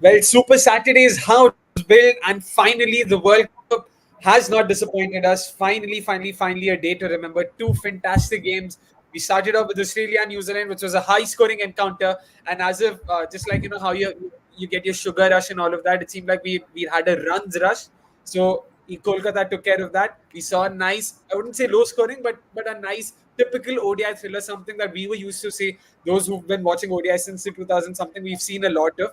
Well, Super Saturday is how it was built, and finally, the World Cup has not disappointed us. Finally, a day to remember. Two fantastic games. We started off with Australia and New Zealand, which was a high-scoring encounter, and as if just like how you get your sugar rush and all of that, it seemed like we had a runs rush. So Kolkata took care of that. We saw a nice, I wouldn't say low scoring, but a nice typical ODI thriller, something that we were used to see. Those who've been watching ODI since the 2000 something, we've seen a lot of.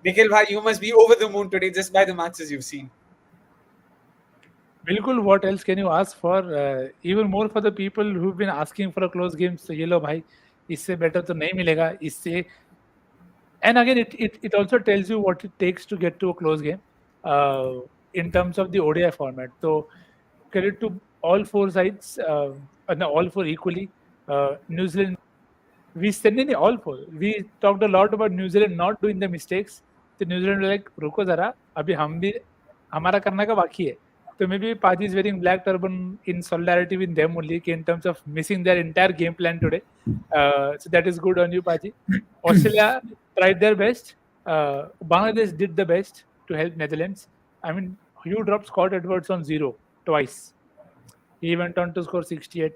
Nikhil bhai, you must be over the moon today just by the matches you've seen. बिल्कुल, what else can you ask for? Even more for the people who've been asking for a close game. So ये लो भाई, इससे better तो नहीं मिलेगा. इससे and again it also tells you what it takes to get to a close game in terms of the ODI format. So credit to all four sides, no, all four equally. New Zealand, we send in all four. We talked a lot about New Zealand not doing the mistakes. So New Zealand were like, रुको जरा, अभी हम भी हमारा करने का बाकी है. So maybe Paji is wearing black turban in solidarity with them only in terms of missing their entire game plan today. So that is good on you, Paji. Australia tried their best. Bangladesh did the best to help Netherlands. I mean, you dropped Scott Edwards on zero twice. He went on to score 68,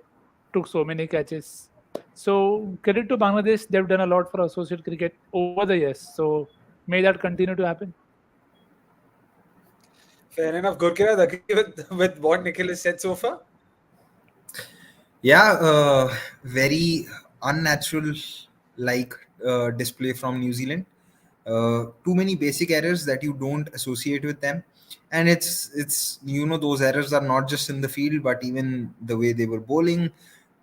took so many catches. So credit to Bangladesh, they've done a lot for associate cricket over the years. So may that continue to happen. Fair enough. Gurkira, agree with what Nikhil has said so far? Yeah, very unnatural like display from New Zealand. Too many basic errors that you don't associate with them, and it's those errors are not just in the field, but even the way they were bowling,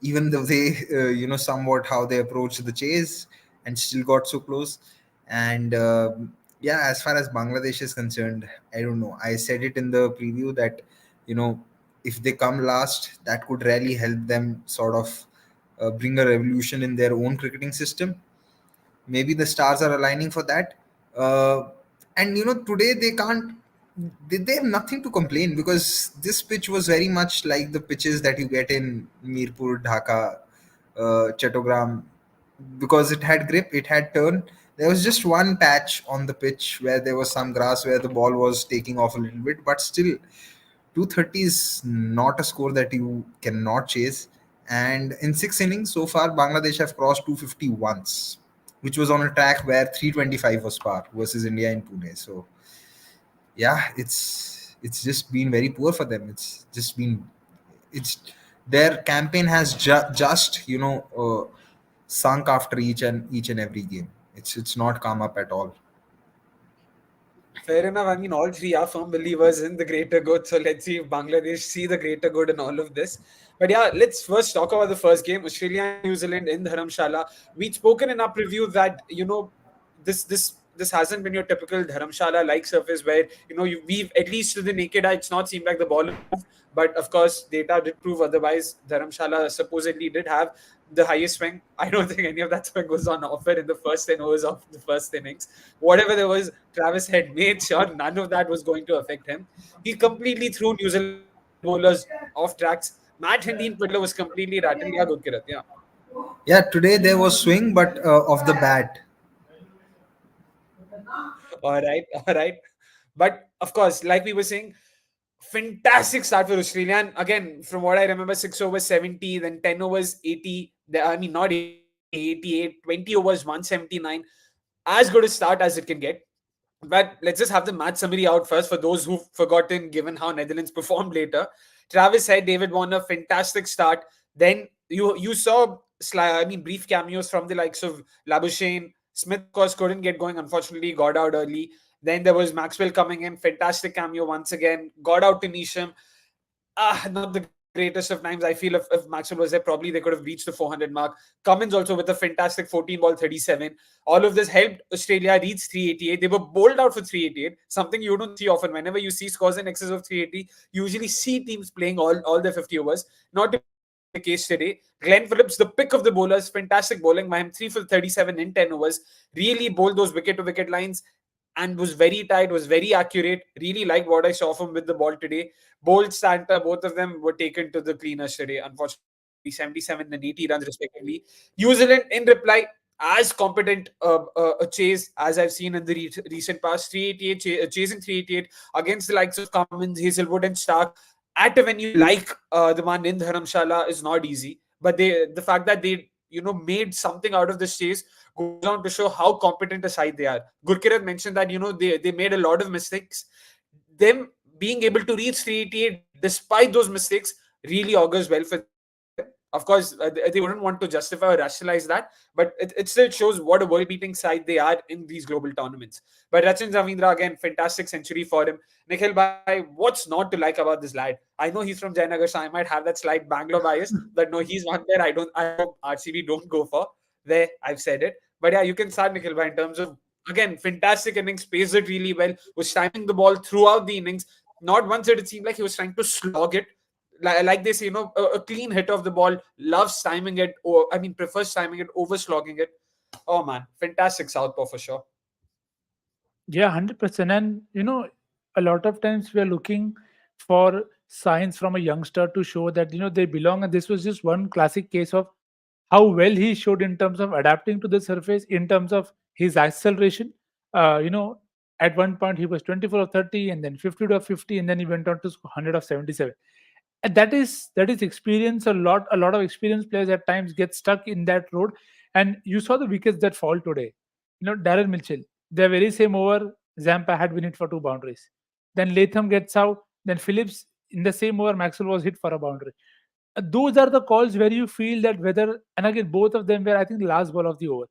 even the way somewhat how they approached the chase and still got so close. And yeah, as far as Bangladesh is concerned, I don't know. I said it in the preview that you know if they come last, that could really help them sort of bring a revolution in their own cricketing system. Maybe the stars are aligning for that. And today they can't. They have nothing to complain because this pitch was very much like the pitches that you get in Mirpur, Dhaka, Chattogram, because it had grip, it had turn. There was just one patch on the pitch where there was some grass where the ball was taking off a little bit, but still 230 is not a score that you cannot chase. And in 6 innings so far, Bangladesh have crossed 250 once, which was on a track where 325 was par versus India in Pune. So yeah, it's just been very poor for them. It's their campaign has just sunk after each and every game. It's not come up at all. Fair enough. I mean, all three are firm believers in the greater good. So let's see if Bangladesh see the greater good in all of this. But yeah, let's first talk about the first game, Australia and New Zealand in Dharamshala. We'd spoken in our preview that this hasn't been your typical Dharamshala like surface where we've at least to the naked eye, it's not seemed like the ball moved. But of course, data did prove otherwise. Dharamshala supposedly did have the highest swing. I don't think any of that swing was on offer in the first 10 overs of the first innings. Whatever there was, Travis had made sure none of that was going to affect him. He completely threw New Zealand bowlers off tracks. Matt Hindi in particular was completely rattled. Yeah, Gurkirat. Yeah. Yeah, today there was swing, but of the bat. All right. All right. But of course, like we were saying, fantastic start for Australia. And again, from what I remember, 6 overs 70, then 10 overs 80. I mean, not 80, 88, 20 overs 179. As good a start as it can get. But let's just have the match summary out first for those who've forgotten, given how Netherlands performed later. Travis said David Warner, fantastic start. Then you saw brief cameos from the likes of Labuschagne. Smith, of course, couldn't get going. Unfortunately, got out early. Then there was Maxwell coming in, fantastic cameo once again. Got out to Nisham. Not the greatest of times. I feel if Maxwell was there, probably they could have reached the 400 mark. Cummins also with a fantastic 14 ball 37. All of this helped Australia reach 388. They were bowled out for 388, something you don't see often. Whenever you see scores in excess of 380, you usually see teams playing all their 50 overs. Not the case today. Glenn Phillips, the pick of the bowlers, fantastic bowling by him, 3 for 37 in 10 overs. Really bowled those wicket-to-wicket lines and was very tight, was very accurate. Really liked what I saw from with the ball today. Bold, Santa, both of them were taken to the cleaners today. Unfortunately, 77 and 80 runs respectively. New Zealand in reply, as competent a chase as I've seen in the recent past. 388 chasing 388 against the likes of Cummins, Hazelwood, and Stark at a venue like the one in Dharamshala is not easy. But the fact that they made something out of this chase goes on to show how competent a side they are. Gurkirat mentioned that they made a lot of mistakes. Them being able to reach 388 despite those mistakes really augurs well for them. Of course, they wouldn't want to justify or rationalize that, but it still shows what a world beating side they are in these global tournaments. But Rachin Ravindra, again, fantastic century for him. Nikhil Bhai, what's not to like about this lad? I know he's from Jayanagar, so I might have that slight Bangalore bias, but no, he's one there I hope RCB don't go for. There, I've said it. But yeah, you can start Nikhil Bhai in terms of, again, fantastic innings, paced it really well, was timing the ball throughout the innings. Not once did it seem like he was trying to slog it. Like they say, a clean hit of the ball, loves timing it, or I mean, prefers timing it over slogging it. Oh man, fantastic southpaw for sure. Yeah, 100%. And a lot of times we are looking for signs from a youngster to show that they belong. And this was just one classic case of how well he showed in terms of adapting to the surface, in terms of his acceleration. Uh, you know, at one point he was 24 of 30, and then 50 of 50, and then he went on to score 100 of 77. And that is experience. A lot of experienced players at times get stuck in that road. And you saw the wickets that fall today. Darren Mitchell, the very same over, Zampa had win it for two boundaries. Then Latham gets out. Then Phillips, in the same over, Maxwell was hit for a boundary. Those are the calls where you feel that whether, and again, both of them were, I think, the last ball of the over.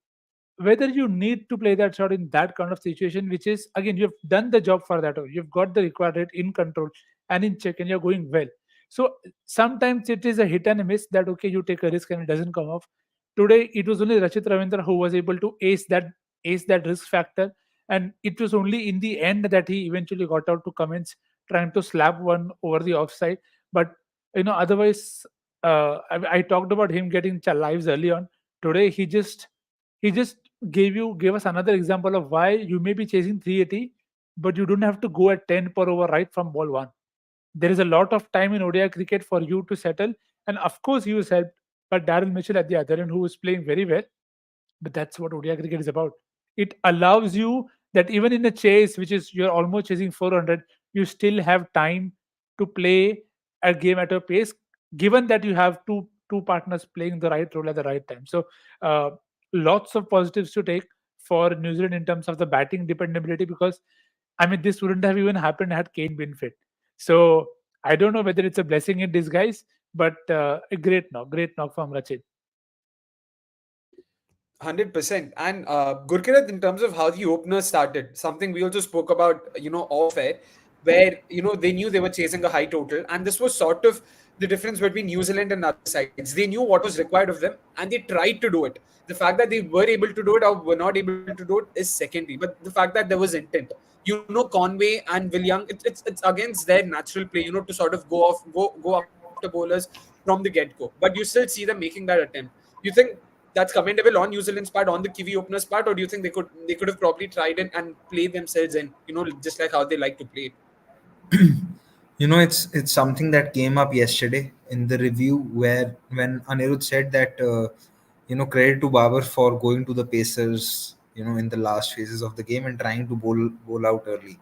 Whether you need to play that shot in that kind of situation, which is, again, you've done the job for that over. You've got the required rate in control and in check, and you're going well. So sometimes it is a hit and a miss that, okay, you take a risk and it doesn't come off. Today, it was only Rachit Ravindra who was able to ace that risk factor. And it was only in the end that he eventually got out to comments trying to slap one over the offside. But otherwise, I talked about him getting lives early on. Today, he just gave us another example of why you may be chasing 380, but you don't have to go at 10 per over right from ball one. There is a lot of time in ODI cricket for you to settle, and of course, he was helped by Darren Mitchell at the other end, who was playing very well. But that's what ODI cricket is about. It allows you that even in a chase, which is you're almost chasing 400, you still have time to play a game at a pace, given that you have two partners playing the right role at the right time. So, uh, lots of positives to take for New Zealand in terms of the batting dependability, because I mean, this wouldn't have even happened had Kane been fit. So I don't know whether it's a blessing in disguise, but a great knock from Rachit. 100%. And Gurkirat, in terms of how the opener started, something we also spoke about, off air, where, they knew they were chasing a high total. And this was sort of the difference between New Zealand and other sides. They knew what was required of them and they tried to do it. The fact that they were able to do it or were not able to do it is secondary. But the fact that there was intent. Conway and Will Young, it's against their natural play, to sort of go after bowlers from the get-go. But you still see them making that attempt. You think that's commendable on New Zealand's part, on the Kiwi openers' part, or do you think they could have probably tried it and played themselves in, just like how they like to play? It's something that came up yesterday in the review where when Anirudh said that credit to Babar for going to the Pacers in the last phases of the game and trying to bowl out early.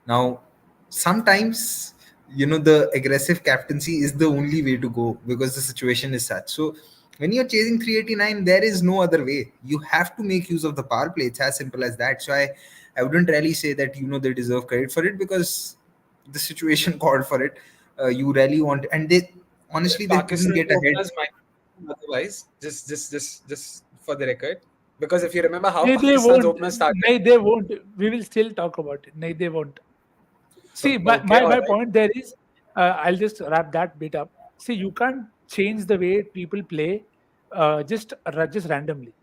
Now, sometimes the aggressive captaincy is the only way to go because the situation is such. So when you're chasing 389, there is no other way. You have to make use of the power play. It's as simple as that. So I wouldn't really say that they deserve credit for it because the situation called for it. You really want, and they honestly they couldn't Pakistan get ahead. openers might otherwise, just for the record, because if you remember how Nay, they Pakistan's won't. openers started. Nay, they won't. We will still talk about it. Nay, they won't. See, my, Okay, my, all my right. point there is, I'll just wrap that bit up. See, you can't change the way people play just randomly.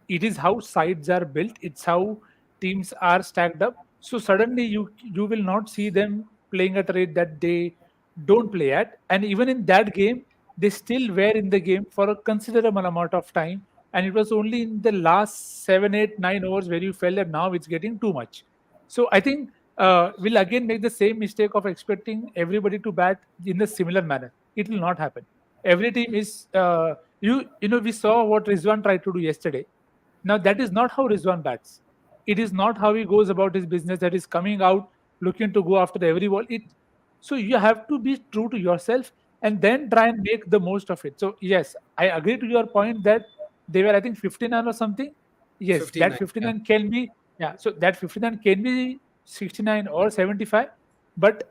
It is how sides are built. It's how teams are stacked up. So suddenly you will not see them playing at a rate that they don't play at. And even in that game, they still were in the game for a considerable amount of time. And it was only in the last 7, 8, 9 overs where you felt that now it's getting too much. So I think we'll again make the same mistake of expecting everybody to bat in a similar manner. It will not happen. Every team is we saw what Rizwan tried to do yesterday. Now that is not how Rizwan bats. It is not how he goes about his business. That is coming out looking to go after every ball. It so you have to be true to yourself and then try and make the most of it. So yes, I agree to your point that they were I think 59 or something. Yes, that 59. Yeah. 59 can be yeah. So that 59 can be 69 or 75, but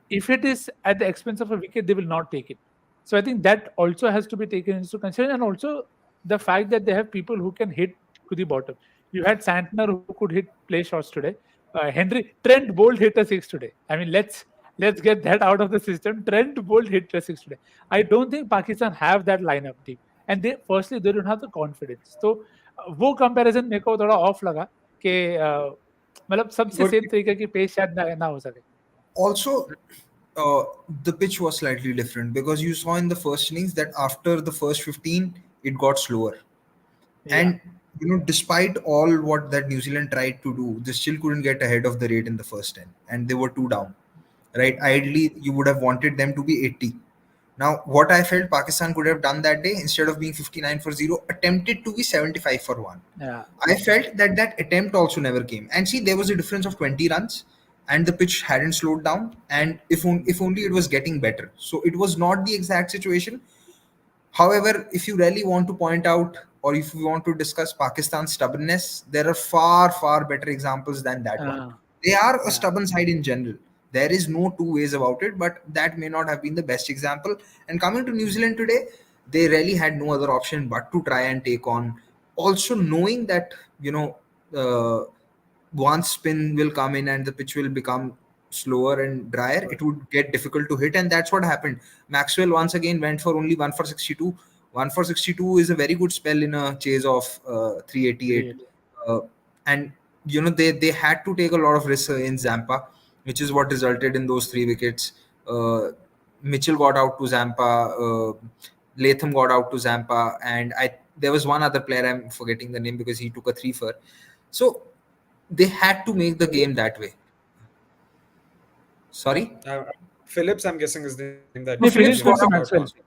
if it is at the expense of a wicket, they will not take it. So I think that also has to be taken into consideration, and also the fact that they have people who can hit to the bottom. You had Santner who could hit play shots today. Trent Bolt hit a six today. I mean, let's get that out of the system. Trent Bolt hit a six today. I don't think Pakistan have that lineup deep, and they firstly they don't have the confidence. So वो comparison मेरे को थोड़ा off लगा कि मतलब सबसे Good. Same तरीके की पेश शायद ना हो सके. Also, uh, the pitch was slightly different because you saw in the first innings that after the first 15, it got slower. Yeah. And despite all what that New Zealand tried to do, they still couldn't get ahead of the rate in the first 10, and they were two down. Right? Ideally, you would have wanted them to be 80. Now, what I felt Pakistan could have done that day, instead of being 59 for 0, attempted to be 75 for 1. Yeah. I felt that that attempt also never came. And see, there was a difference of 20 runs, and the pitch hadn't slowed down. And if only it was getting better. So it was not the exact situation. However, if you really want to point out, or if you want to discuss Pakistan's stubbornness, there are far, far better examples than that one. Uh, They are a yeah. stubborn side in general. There is no two ways about it, but that may not have been the best example. And coming to New Zealand today, they really had no other option but to try and take on. Also, knowing that, uh, one spin will come in and the pitch will become slower and drier, it would get difficult to hit, and that's what happened. Maxwell once again went for only 1 for 62. 1 for 62 is a very good spell in a chase of 388. Create. uh, and they had to take a lot of risks in Zampa, which is what resulted in those 3 wickets. Mitchell got out to Zampa, Latham got out to Zampa, and I there was one other player, I'm forgetting the name, because he took a 3 for. So they had to make the game that way. Sorry? Phillips, I'm guessing, is the name that No, No, you Phillips Phillips went got to mentioned out. about Maxwell. Maxwell.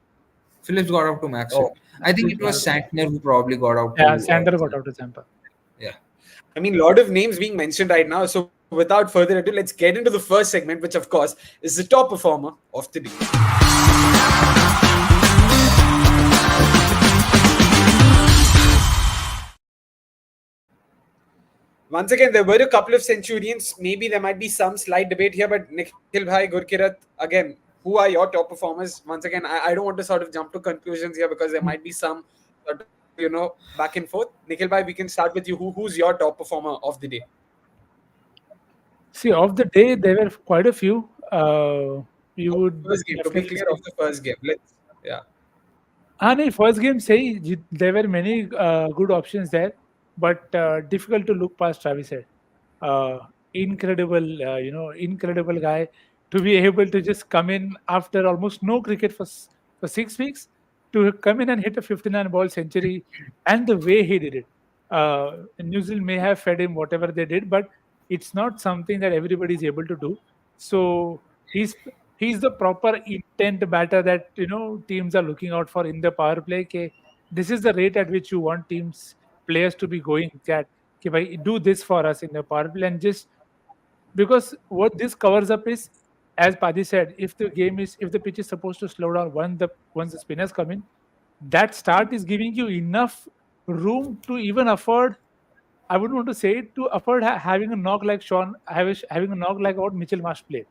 Phillips got out to Maxwell. Oh, I think Phillips it got was out to Santner who probably got out Yeah, to. Sander got out to Zampa. Yeah. I mean, a lot of names being mentioned right now. So without further ado, let's get into the first segment, which of course is the top performer of the day. Once again, there were a couple of centurions. Maybe there might be some slight debate here, but Nikhil Bhai, Gurkirat, again, who are your top performers? Once again, I don't want to sort of jump to conclusions here because there might be some sort of, back and forth. Nikhil Bhai, we can start with you. Who's your top performer of the day? See, of the day, there were quite a few. You Of the would first game, to be definitely clear, say. of the first game. Yeah. हाँ नहीं first game से ही there were many good options there, but difficult to look past Travis Head. Incredible, incredible guy to be able to just come in after almost no cricket for 6 weeks to come in and hit a 59 ball century, and the way he did it. New Zealand may have fed him whatever they did, but it's not something that everybody is able to do. So he's he's the proper intent batter that teams are looking out for in the power play. Okay, this is the rate at which you want teams players to be going. That okay, bhai, do this for us in the power play, and just because what this covers up is, as Padi said, if the pitch is supposed to slow down once the spinners come in, that start is giving you enough room to even afford. I wouldn't want to say it to afford having a knock like having a knock like what Mitchell Marsh played,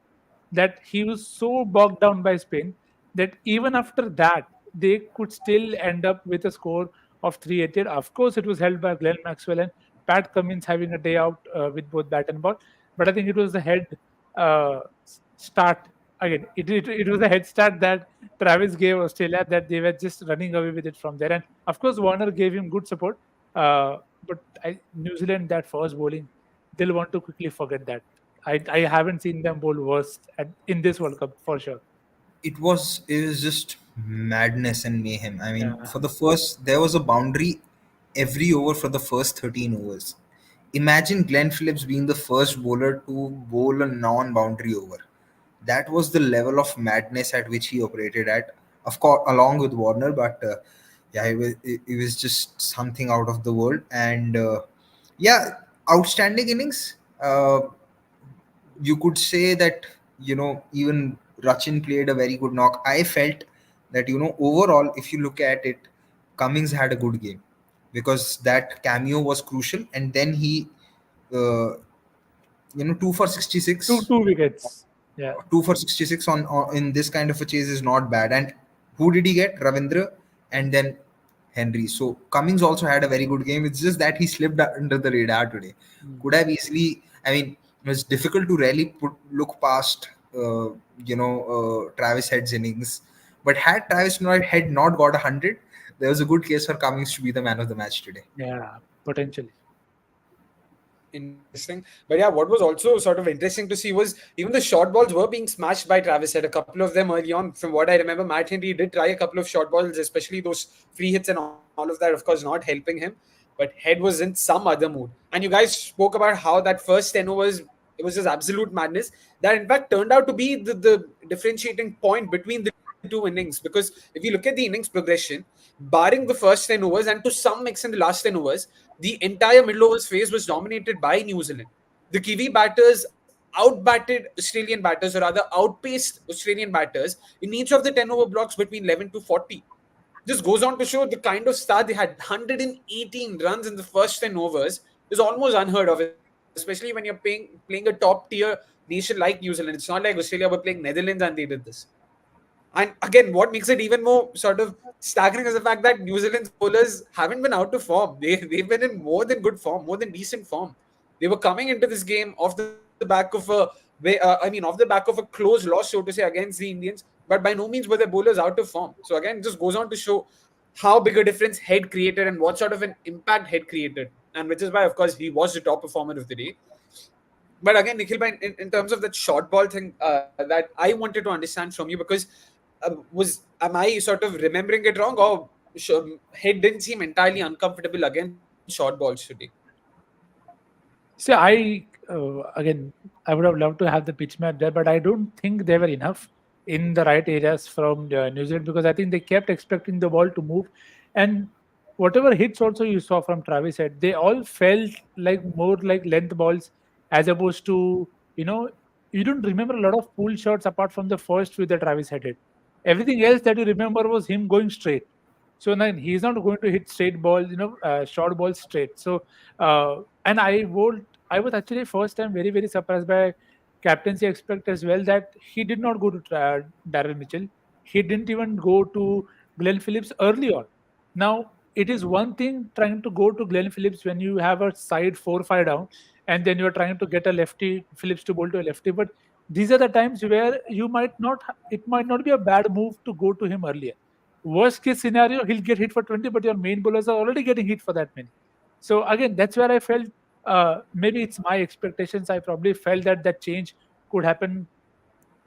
that he was so bogged down by Spain that even after that they could still end up with a score of 388. Of course, it was held by Glenn Maxwell and Pat Cummins having a day out with both bat and ball, but I think it was the head start again. It was a head start that Travis gave Australia, that they were just running away with it from there. And of course, Warner gave him good support. But New Zealand, that first bowling, they'll want to quickly forget that. I haven't seen them bowl worse in this World Cup for sure. It was just madness and mayhem. I mean, Yeah. for the first, there was a boundary every over for the first 13 overs. Imagine Glenn Phillips being the first bowler to bowl a non-boundary over. That was the level of madness at which he operated at, of course, along with Warner. But Yeah, it was just something out of the world. And yeah, outstanding innings. You could say that, even Rachin played a very good knock. I felt that, overall, if you look at it, Cummings had a good game because that cameo was crucial. And then he, uh, 2 for 66, Two wickets. Yeah. 2 for 66 on in this kind of a chase is not bad. And who did he get? Ravindra, and then Henry. So Cummings also had a very good game. It's just that he slipped under the radar today. Mm. Could have easily. I mean, it's difficult to really look past. Travis Head's innings, but had Travis Head not got 100, there was a good case for Cummings to be the man of the match today. Yeah, potentially. Interesting. But yeah, what was also sort of interesting to see was even the short balls were being smashed by Travis Head. A couple of them early on, from what I remember, Matt Henry did try a couple of short balls, especially those free hits and all of that, of course, not helping him. But Head was in some other mood. And you guys spoke about how that first 10 overs, it was just absolute madness. That in fact turned out to be the differentiating point between the two innings. Because if you look at the innings progression, barring the first 10 overs and to some extent the last 10 overs, the entire middle overs phase was dominated by New Zealand. The Kiwi batters outbatted Australian batters, or rather outpaced Australian batters in each of the 10 over blocks between 11 to 40. Just goes on to show the kind of start they had. 118 runs in the first 10 overs is almost unheard of, especially when you're playing a top tier nation like New Zealand. It's not like Australia were playing Netherlands and they did this. And again, what makes it even more sort of staggering is the fact that New Zealand's bowlers haven't been out of form. They've been in more than good form, more than decent form. They were coming into this game off the back of off the back of a close loss, so to say, against the Indians. But by no means were their bowlers out of form. So again, just goes on to show how big a difference Head created and what sort of an impact Head created. And which is why, of course, he was the top performer of the day. But again, Nikhil, in terms of that short ball thing that I wanted to understand from you, because am I sort of remembering it wrong, or Head didn't seem entirely uncomfortable against short balls today? See, again, I would have loved to have the pitch map there, but I don't think they were enough in the right areas from New Zealand, because I think they kept expecting the ball to move, and whatever hits also you saw from Travis Head, they all felt like more like length balls as opposed to, you don't remember a lot of pull shots apart from the first few that Travis headed. Everything else that you remember was him going straight. So then he's not going to hit straight balls, short balls straight. So and I was actually first time very very surprised by captaincy expect as well, that he did not go to Darren Mitchell. He didn't even go to Glenn Phillips early on. Now it is one thing trying to go to Glenn Phillips when you have a side 4-5 down, and then you're trying to get a lefty Phillips to bowl to a lefty. But these are the times where you might not. It might not be a bad move to go to him earlier. Worst case scenario, he'll get hit for 20, but your main bowlers are already getting hit for that many. So again, that's where I felt maybe it's my expectations. I probably felt that that change could happen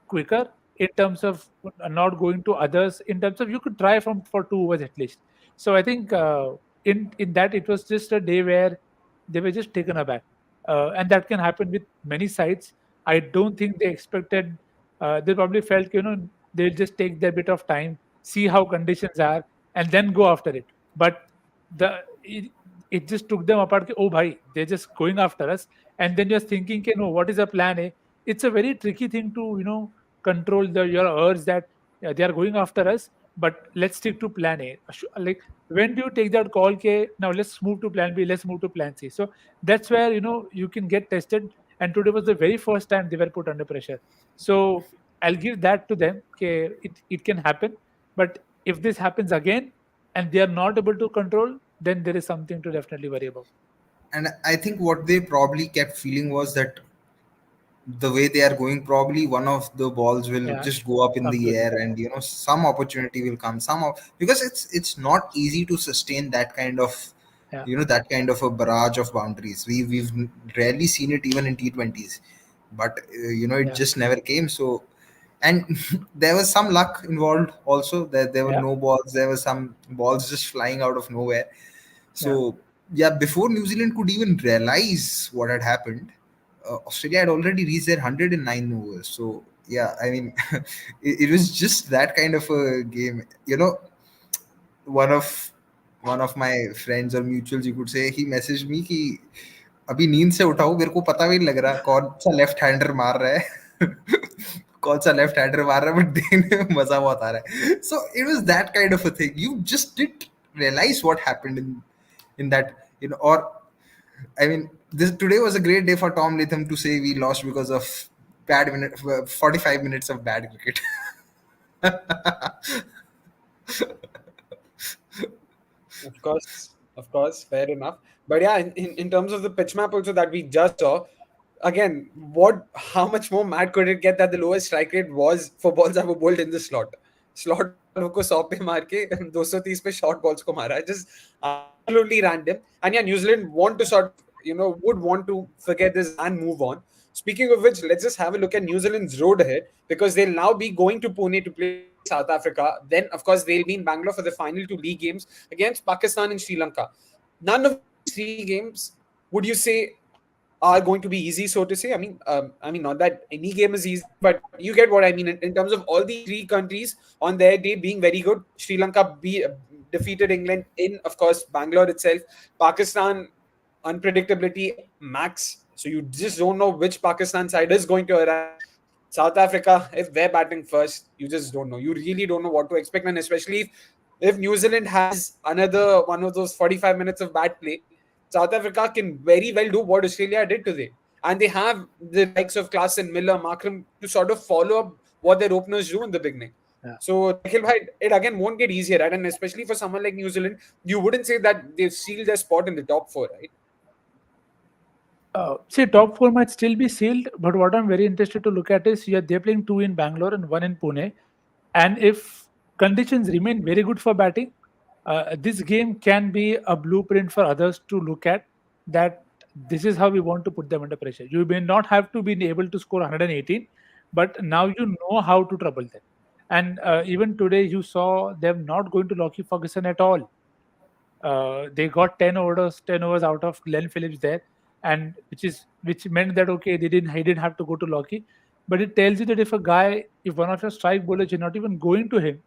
quicker in terms of not going to others. In terms of you could try from for 2 overs at least. So I think in that it was just a day where they were just taken aback, and that can happen with many sides. I don't think they expected. They probably felt they'll just take their bit of time, see how conditions are, and then go after it. But the it just took them apart. Oh, bhai, they're just going after us, and then you're thinking, okay, no, what is the plan A? It's a very tricky thing to control your urge that they are going after us, but let's stick to plan A. Like, when do you take that call? Okay, now let's move to plan B. Let's move to plan C. So that's where you can get tested. And today was the very first time they were put under pressure. So I'll give that to them. Okay, it can happen, but if this happens again and they are not able to control, then there is something to definitely worry about. And I think what they probably kept feeling was that the way they are going, probably one of the balls will Yeah, just go up in come the to them. air, and some opportunity will come somehow, because it's not easy to sustain that kind of Yeah, a barrage of boundaries. We've rarely seen it even in T20s, but it yeah, just never came. So, and there was some luck involved also. There were yeah, no balls, there were some balls just flying out of nowhere. yeah, So yeah, before New Zealand could even realize what had happened, Australia had already reached their 109 overs. So yeah, I mean, it was just that kind of a game. One of one of my friends or mutuals, you could say, he messaged me कि अभी नींद से उठाओ, मेरे को पता भी नहीं लग रहा कौन सा लेफ्ट हैंडर मार रहा है कौन सा लेफ्ट हैंडर मार रहा है, बट देखने में मजा बहुत आ रहा है. So it was that kind of a thing. You just didn't realize what happened in that, you know. Or I mean, this today was a great day for Tom Latham to say we lost because of 45 minutes of bad cricket. Of course, fair enough. But yeah, in terms of the pitch map also that we just saw, again, how much more mad could it get that the lowest strike rate was for balls that were bowled in the slot? Slot वालों को 100 पे मार के 230 पे short balls को मारा. Just absolutely random. And yeah, New Zealand want to sort of, would want to forget this and move on. Speaking of which, let's just have a look at New Zealand's road ahead, because they'll now be going to Pune to play South Africa. Then, of course, they'll be in Bangalore for the final two league games against Pakistan and Sri Lanka. None of these three games would you say are going to be easy, so to say. I mean, not that any game is easy, but you get what I mean in terms of all the three countries on their day being very good. Sri Lanka defeated England in, of course, Bangalore itself. Pakistan, unpredictability max. So you just don't know which Pakistan side is going to arrive. South Africa, if they're batting first, you just don't know. You really don't know what to expect, and especially if New Zealand has another one of those 45 minutes of bad play, South Africa can very well do what Australia did today. And they have the likes of Klassen, Miller, Markram to sort of follow up what their openers do in the beginning. Yeah. So, Nikhil bhai, it again won't get easier, right? And especially for someone like New Zealand, you wouldn't say that they've sealed their spot in the top four, right? See, top four might still be sealed, but what I'm very interested to look at is, yeah, they're playing two in Bangalore and one in Pune. And if conditions remain very good for batting, this game can be a blueprint for others to look at, that this is how we want to put them under pressure. You may not have to be able to score 118, but now you know how to trouble them. And even today, you saw them not going to Lockie Ferguson at all. They got 10 overs out of Glenn Phillips there, and which meant that okay, he didn't have to go to Lockie. But it tells you that if one of your strike bowlers, you're not even going to him,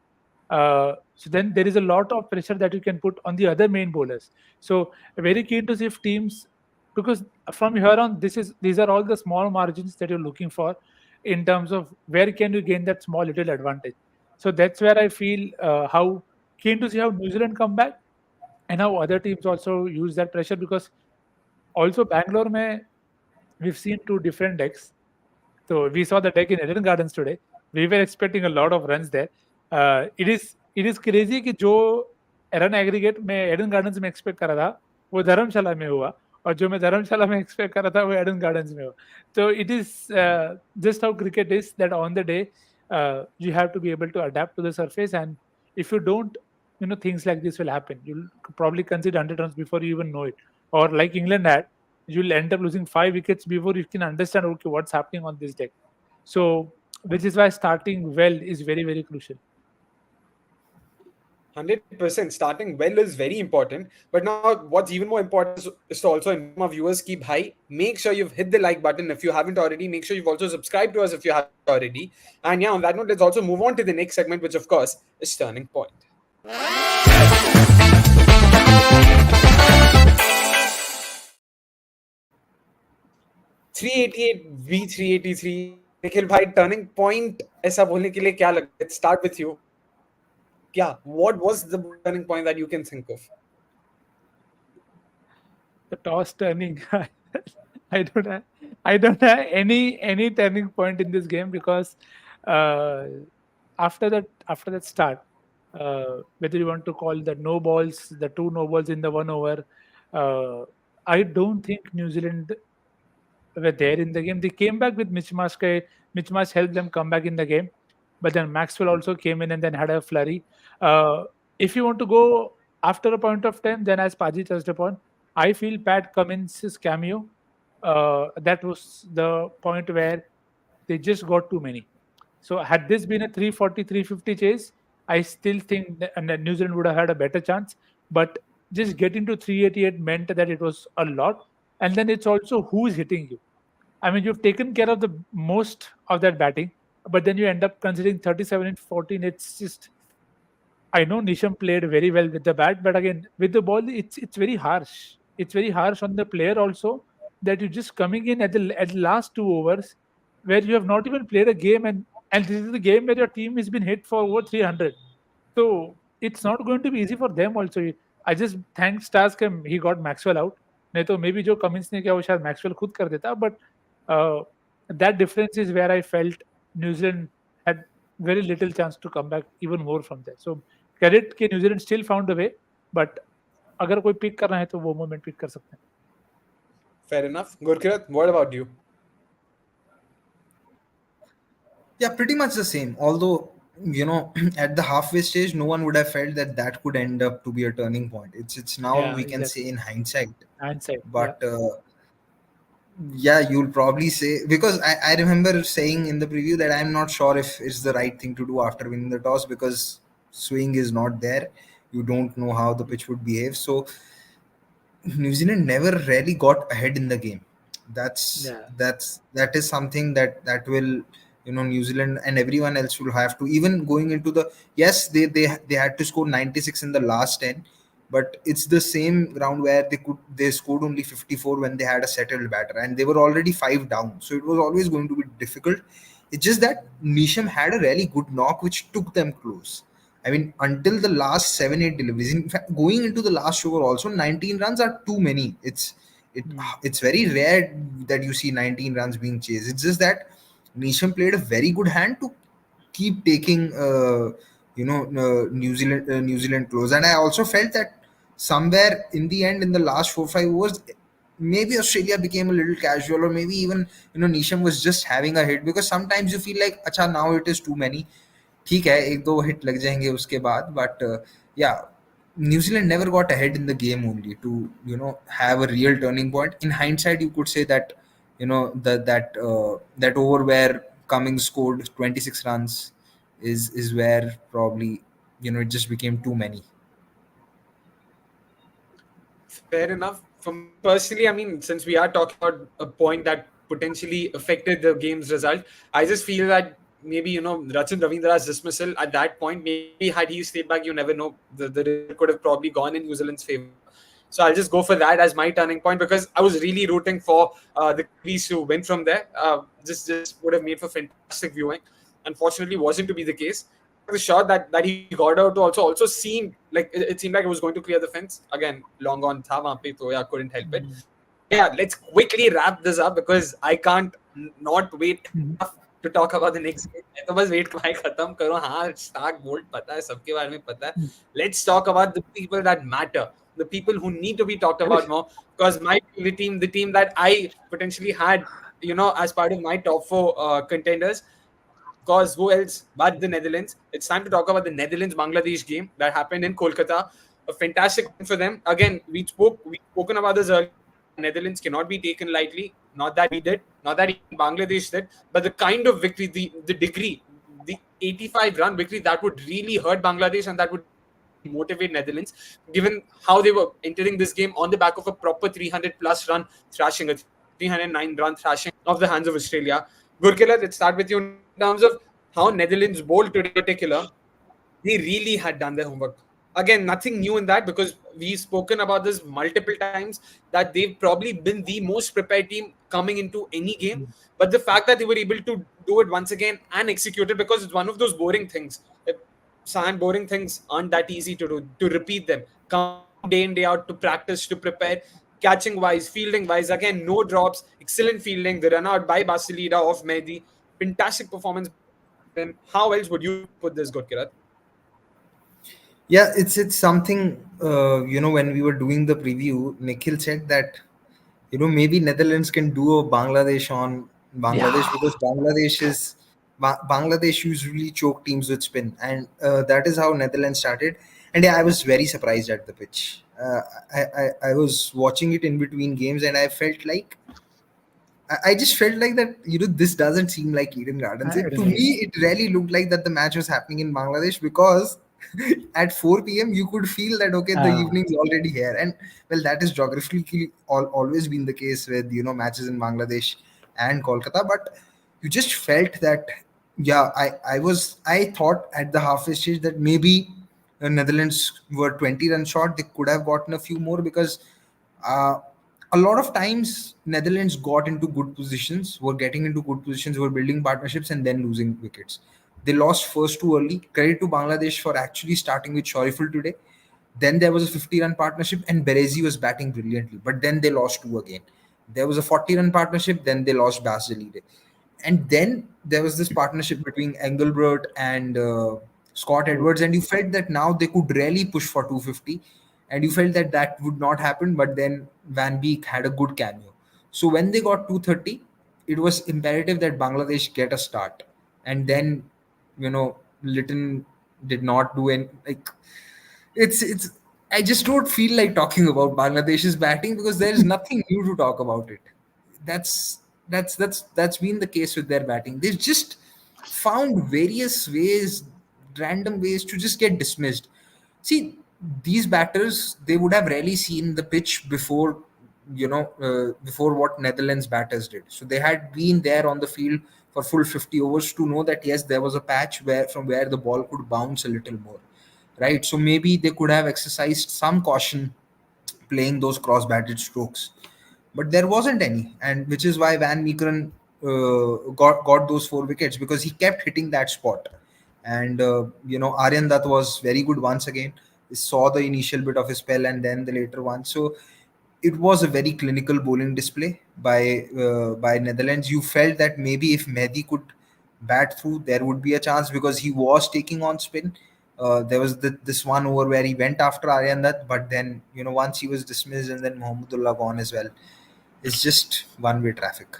so then there is a lot of pressure that you can put on the other main bowlers. So very keen to see if teams, because from here on, these are all the small margins that you're looking for in terms of where can you gain that small little advantage. So that's where I feel how keen to see how New Zealand come back and how other teams also use that pressure, because also Bangalore mein, we've seen two different decks. So we saw the deck in Eden Gardens today. We were expecting a lot of runs there. It is crazy कि जो run aggregate में Aiden gardens में expect कर रहा था वो धर्मशाला में हुआ, और जो मैं धर्मशाला में एक्सपेक्ट कर रहा था वो एडन गार्डन्स में हुआ. So it is just how cricket is, that on the day you have to be able to adapt to the surface, and if you don't, things like this will happen. You'll probably concede 100 runs before you even know it, or like England had, you'll end up losing 5 wickets before you can understand, okay, what's happening on this deck. So, which is why starting well is very, very crucial. 100%. Starting well is very important. But now, what's even more important is to also inform our viewers, keep high. Make sure you've hit the like button if you haven't already. Make sure you've also subscribed to us if you haven't already. And yeah, on that note, let's also move on to the next segment, which of course is Turning Point. 388 v 383. Nikhil भाई, turning point ऐसा बोलने के लिए क्या लगता है? Let's start with you. Yeah, what was the turning point that you can think of? The toss turning. I don't have any turning point in this game, because after that start, whether you want to call the no balls, the two no balls in the 1 over, I don't think New Zealand were there in the game. They came back with Mitch Marsh. Mitch Marsh helped them come back in the game, but then Maxwell also came in and then had a flurry. If you want to go after a point of time, then as Paji touched upon, I feel Pat Cummins' cameo, that was the point where they just got too many. So had this been a 340, 350 chase, I still think that New Zealand would have had a better chance. But just getting to 388 meant that it was a lot. And then it's also who's hitting you. I mean, you've taken care of the most of that batting, but then you end up considering 37 and 14. It's just I know Nisham played very well with the bat, but again with the ball, it's very harsh. It's very harsh on the player also, that you're just coming in at the last 2 overs where you have not even played a game, and this is the game where your team has been hit for over 300. So it's not going to be easy for them also. I just thank Stars के he got Maxwell out. नहीं तो maybe जो Cummins ने किया वो शायद Maxwell खुद कर देता. But uh, that difference is where I felt New Zealand had very little chance to come back even more from there. So credit कि New Zealand still found a way. But अगर कोई pick करना है तो वो moment pick कर सकते हैं. Fair enough. Gurkirat, what about you? Yeah, pretty much the same. Although, at the halfway stage, no one would have felt that that could end up to be a turning point. It's now Yeah, we can exactly. say in hindsight, Hindsight. Yeah. but yeah, you'll probably say, because I remember saying in the preview that I'm not sure if it's the right thing to do after winning the toss, because swing is not there. You don't know how the pitch would behave. So New Zealand never really got ahead in the game. Yeah. That is something that will, New Zealand and everyone else will have to, even going into the, yes, they had to score 96 in the last 10, but it's the same ground where they scored only 54 when they had a settled batter, and they were already 5 down, so it was always going to be difficult. It's just that Nisham had a really good knock which took them close. I mean, until the last 7-8 deliveries. In fact, going into the last over, also 19 runs are too many. It Mm. it's very rare that you see 19 runs being chased. It's just that Nisham played a very good hand to keep taking, New Zealand close. And I also felt that somewhere in the end, in the last 4-5 overs, maybe Australia became a little casual, or maybe even Nisham was just having a hit, because sometimes you feel like, acha, now it is too many. ठीक है, एक दो hit लग जाएंगे उसके बाद, but या New Zealand never got ahead in the game only to have a real turning point. In hindsight, you could say that that over where Cummings scored 26 runs is where probably it just became too many. Fair enough. For me personally, I mean, since we are talking about a point that potentially affected the game's result, I just feel that maybe, Rachin Ravindra's dismissal at that point, maybe had he stayed back, you never know. The result could have probably gone in New Zealand's favor. So I'll just go for that as my turning point, because I was really rooting for the Kiwis to win from there. Just would have made for fantastic viewing. Unfortunately, wasn't to be the case. The shot that he got out to also seemed like it seemed like it was going to clear the fence. Again, long on tha wahan pe, so yeah, couldn't help it. Mm. Yeah, let's quickly wrap this up because I can't not wait Mhm. enough to talk about the next game. मैं तो बस wait भाई खत्म करो. हाँ, Stark bolt पता है, सबके बारे में पता है. Mm. Let's talk about the people that matter, the people who need to be talked about more. Because my favorite team, the team that I potentially had, as part of my top four contenders, because who else but the Netherlands? It's time to talk about the Netherlands-Bangladesh game that happened in Kolkata. A fantastic win for them. Again, we've spoken about this earlier. Netherlands cannot be taken lightly. Not that we did, not that even Bangladesh did, but the kind of victory, the degree, the 85-run victory that would really hurt Bangladesh and that would really motivate Netherlands, given how they were entering this game on the back of a proper 300 plus run thrashing, a 309 run thrashing of the hands of Australia. Gurkela, let's start with you in terms of how Netherlands bowled today in particular. They really had done their homework. Again, nothing new in that, because we've spoken about this multiple times that they've probably been the most prepared team coming into any game. Mm. But the fact that they were able to do it once again and execute it, because it's one of those boring things. Sam, boring things aren't that easy to do, to repeat them. Coming day in, day out to practice, to prepare, catching wise, fielding wise. Again, no drops, excellent fielding. The run out by Basilida off Mehdi. Fantastic performance by both of them. How else would you put this, Gurkirat? Yeah, it's something, when we were doing the preview, Nikhil said that maybe Netherlands can do a Bangladesh on Bangladesh, Yeah. because Bangladesh usually choke teams with spin, and that is how Netherlands started. And yeah, I was very surprised at the pitch. I was watching it in between games, and I felt like I just felt like that, this doesn't seem like Eden Gardens. I To don't know. me, it really looked like that the match was happening in Bangladesh, because at 4 p.m. you could feel that, okay, the Ah. evening's already here. And well, that is geographically always been the case with, matches in Bangladesh and Kolkata. But you just felt that, yeah, I thought at the halfway stage that maybe Netherlands were 20 runs short. They could have gotten a few more because uh, a lot of times Netherlands got into good positions, were getting into good positions, were building partnerships and then losing wickets. They lost first too early. Credit to Bangladesh for actually starting with Shoriful today. Then there was a 50-run partnership and Berezi was batting brilliantly. But then they lost two again. There was a 40-run partnership. Then they lost Bas and then there was this partnership between Engelbert and Scott Edwards, and you felt that now they could really push for 250, and you felt that that would not happen. But then Van Beek had a good cameo. So when they got 230, it was imperative that Bangladesh get a start, and then Litton did not do any like it's. I just don't feel like talking about Bangladesh's batting because there is nothing new to talk about it. That's been the case with their batting. They've just found various ways, random ways to just get dismissed. See, these batters, they would have rarely seen the pitch before, before what Netherlands batters did. So they had been there on the field for full 50 overs to know that yes, there was a patch where the ball could bounce a little more, right? So maybe they could have exercised some caution playing those cross-batted strokes, but there wasn't any, and which is why Van Meekeren got those 4 wickets because he kept hitting that spot. And Aryan Dutt was very good once again. He saw the initial bit of his spell and then the later one. So it was a very clinical bowling display by Netherlands. You felt that maybe if Mehdi could bat through, there would be a chance because he was taking on spin. There was this one over where he went after Aryan Dutt, but then once he was dismissed and then Mohammedullah gone as well. It's just one-way traffic.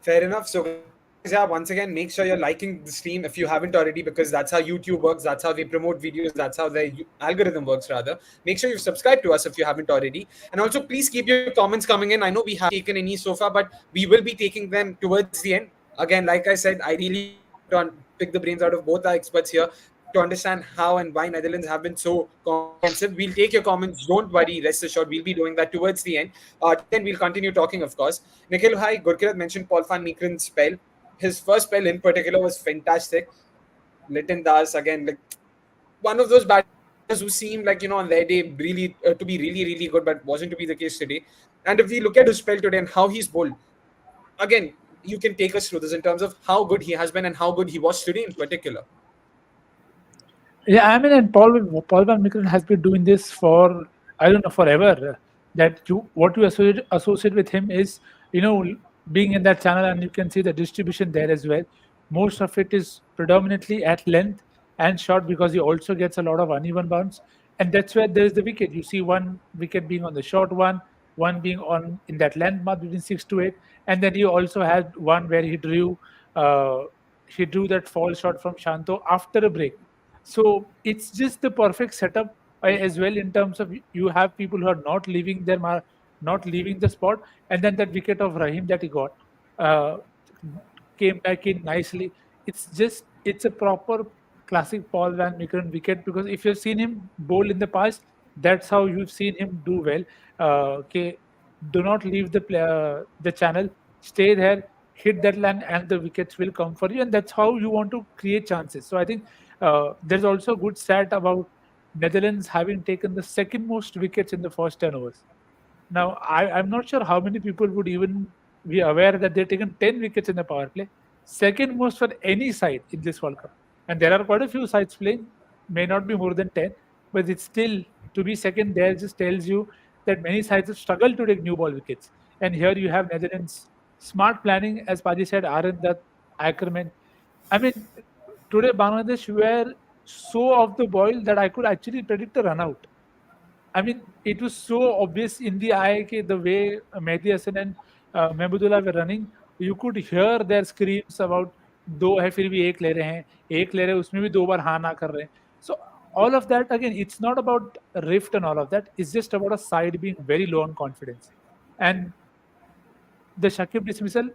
Fair enough. So, guys, yeah, once again, make sure you're liking the stream if you haven't already, because that's how YouTube works. That's how they promote videos. That's how the algorithm works, rather. Make sure you've subscribed to us if you haven't already. And also, please keep your comments coming in. I know we haven't taken any so far, but we will be taking them towards the end. Again, like I said, I really want to pick the brains out of both our experts here to understand how and why Netherlands have been so comprehensive. We'll take your comments. Don't worry. Rest assured, we'll be doing that towards the end. Till then, we'll continue talking, of course. Nikhil, hi. Gurkirat mentioned Paul van Meekeren's spell. His first spell in particular was fantastic. Litton Das, again, like one of those batters who seemed like, on their day, really to be really, really good, but wasn't to be the case today. And if we look at his spell today and how he's bowled, again, you can take us through this in terms of how good he has been and how good he was today in particular. Yeah, I mean, and Paul Van Meekeren has been doing this for, I don't know, forever. That what you associate with him is, being in that channel, and you can see the distribution there as well. Most of it is predominantly at length and short because he also gets a lot of uneven bounce, and that's where there is the wicket. You see one wicket being on the short one being on in that length mark between 6 to 8, and then you also had one where he drew that fall shot from Shanto after a break. So it's just the perfect setup as well in terms of you have people who are not leaving not leaving the spot, and then that wicket of Rahim that he got uh, came back in nicely. It's a proper classic Paul Van Meekeren wicket because if you've seen him bowl in the past, that's how you've seen him do well. Okay, do not leave the channel, stay there, hit that line, and the wickets will come for you, and that's how you want to create chances. So I think there's also a good stat about Netherlands having taken the second most wickets in the first 10 overs. Now, I'm not sure how many people would even be aware that they've taken 10 wickets in the power play, second most for any side in this World Cup. And there are quite a few sides playing, may not be more than 10, but it's still to be second there just tells you that many sides have struggled to take new ball wickets. And here you have Netherlands smart planning, as Paji said, Arend Dutt, Ackerman. I mean, today Bangladesh were so off the boil that I could actually predict a run out. I mean, it was so obvious in the eye कि the way Mehdi Hassan and Mahmudullah were running, you could hear their screams about दो है फिर भी एक ले रहे हैं, एक ले रहे हैं उसमें भी 2 बार हाँ ना कर रहे हैं. So all of that again, it's not about rift and all of that. It's just about a side being very low on confidence. And the Shakib dismissal,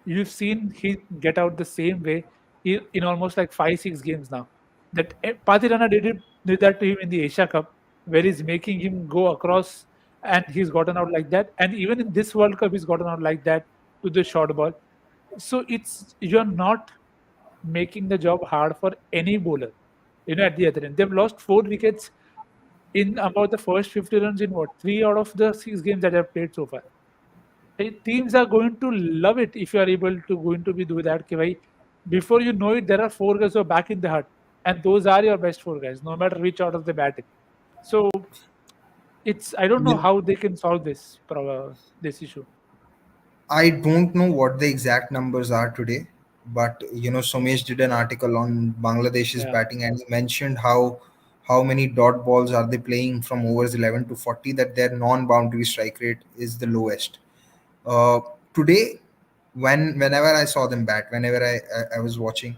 you've seen he get out the same way in almost like 5-6 games now. That Patirana did that to him in the Asia Cup, where he's making him go across, and he's gotten out like that. And even in this World Cup, he's gotten out like that to the short ball. So you're not making the job hard for any bowler. at the other end. They've lost 4 wickets in about the first 50 runs in what, 3 out of the 6 games that they've played so far. Teams are going to love it if you are able to going to be do that. कि भाई, before you know it, there are 4 guys who are back in the hut, and those are your best 4 guys, no matter which out of the batting. So it's I don't know You- how they can solve this issue. I don't know what the exact numbers are today, but Somesh did an article on Bangladesh's Yeah, batting, and he mentioned how many dot balls are they playing from overs 11 to 40, that their non-boundary strike rate is the lowest. Today, whenever I saw them bat, whenever I was watching,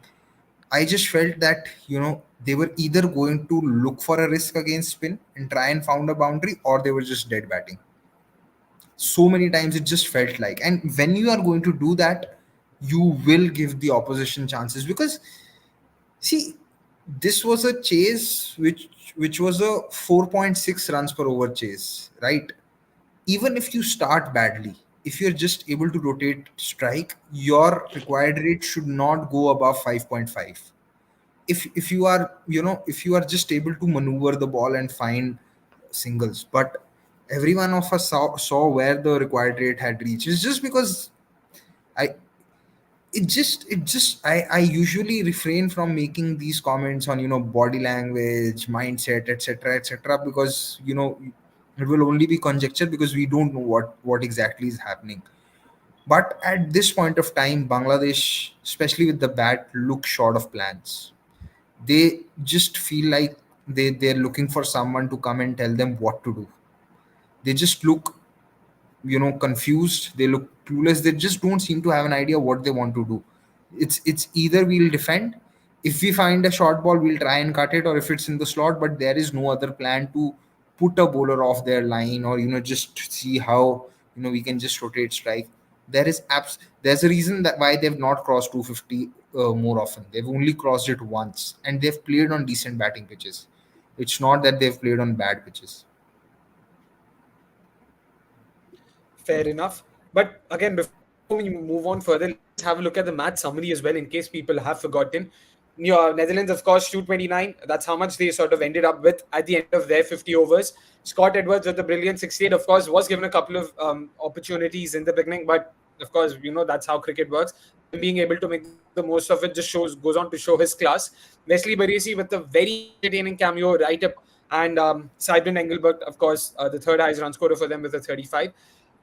I just felt that they were either going to look for a risk against spin and try and found a boundary, or they were just dead batting. So many times it just felt like, and when you are going to do that, you will give the opposition chances, because see, this was a chase which was a 4.6 runs per over chase, right? Even if you start badly, if you're just able to rotate strike, your required rate should not go above 5.5. If you are, if you are just able to maneuver the ball and find singles. But every one of us saw where the required rate had reached. It's just because I I usually refrain from making these comments on body language, mindset, etc., etc., because it will only be conjecture, because we don't know what exactly is happening. But at this point of time, Bangladesh, especially with the bat, look short of plans. They just feel like they're looking for someone to come and tell them what to do. They just look confused, they look clueless, they just don't seem to have an idea what they want to do. It's either we'll defend, if we find a short ball we'll try and cut it, or if it's in the slot, but there is no other plan to put a bowler off their line, or just see how we can just rotate strike. There's a reason that why they've not crossed 250 more often. They've only crossed it once, and they've played on decent batting pitches. It's not that they've played on bad pitches. Fair enough. But again, before we move on further, let's just have a look at the match summary as well, in case people have forgotten. Netherlands, of course, 229. That's how much they sort of ended up with at the end of their 50 overs. Scott Edwards with a brilliant 68, of course, was given a couple of opportunities in the beginning, but of course, that's how cricket works. Him being able to make the most of it just goes on to show his class. Wesley Baresi with a very entertaining cameo right up, and Cybran Engelbert, of course, the third highest run scorer for them with a 35.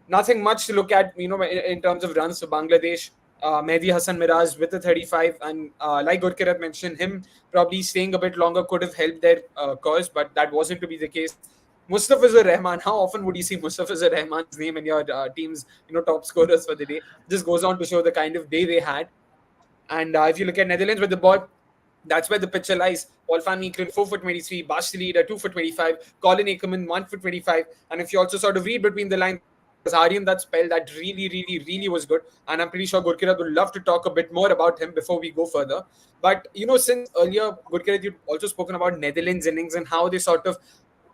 Nothing much to look at, in terms of runs for Bangladesh. Mehdi Hassan Miraz with the 35, and like Gurkirat mentioned, him probably staying a bit longer could have helped their cause, but that wasn't to be the case. Mustafizur Rahman, how often would you see Mustafizur Rahman's name in your team's top scorers for the day? Just goes on to show the kind of day they had. And if you look at Netherlands with the ball, that's where the picture lies. Paul van Meekeren, 4 for 23, Basti Leader, 2 for 25, Colin Ackerman, 1 for 25. And if you also sort of read between the lines, it was Aryan that spell that really, really, really was good. And I'm pretty sure Gurkirat would love to talk a bit more about him before we go further. But, since earlier, Gurkirat, you've also spoken about Netherlands innings and how they sort of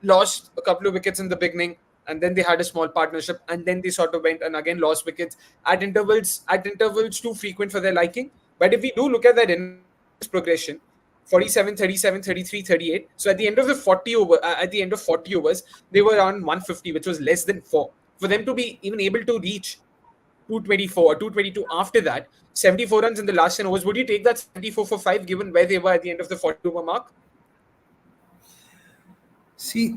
lost a couple of wickets in the beginning, and then they had a small partnership, and then they sort of went and again lost wickets at intervals too frequent for their liking. But if we do look at that innings progression, 47, 37, 33, 38. So at the end of the 40 overs, they were on 150, which was less than 4. For them to be even able to reach 224 or 222 after that, 74 runs in the last 10 overs, would you take that 74 for 5 given where they were at the end of the 40 over mark? See,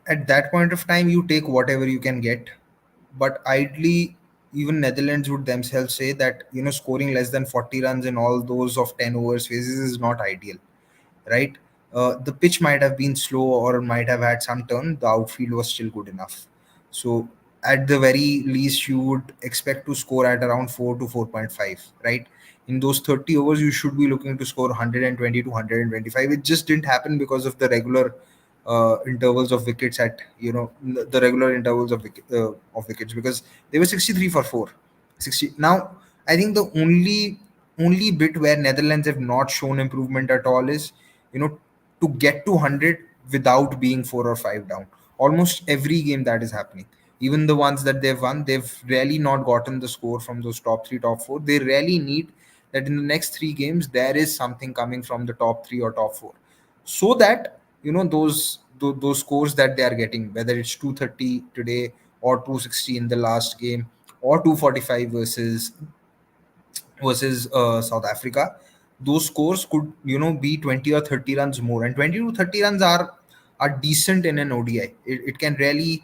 at that point of time, you take whatever you can get. But ideally, even Netherlands would themselves say that scoring less than 40 runs in all those of 10 overs phases is not ideal, right? The pitch might have been slow or might have had some turn. The outfield was still good enough. So at the very least, you would expect to score at around 4 to 4.5, right? In those 30 overs, you should be looking to score 120 to 125. It just didn't happen because of the regular intervals of wickets at the regular intervals of wickets, because they were 63 for 4, 60. Now I think the only bit where Netherlands have not shown improvement at all is to get to 100 without being 4 or 5 down. Almost every game that is happening. Even the ones that they've won, they've really not gotten the score from those top 3, top 4. They really need that in the next 3 games there is something coming from the top 3 or top 4. so that those scores that they are getting, whether it's 230 today or 260 in the last game, or 245 versus South Africa, those scores could be 20 or 30 runs more, and 20 to 30 runs are decent in an ODI. It can really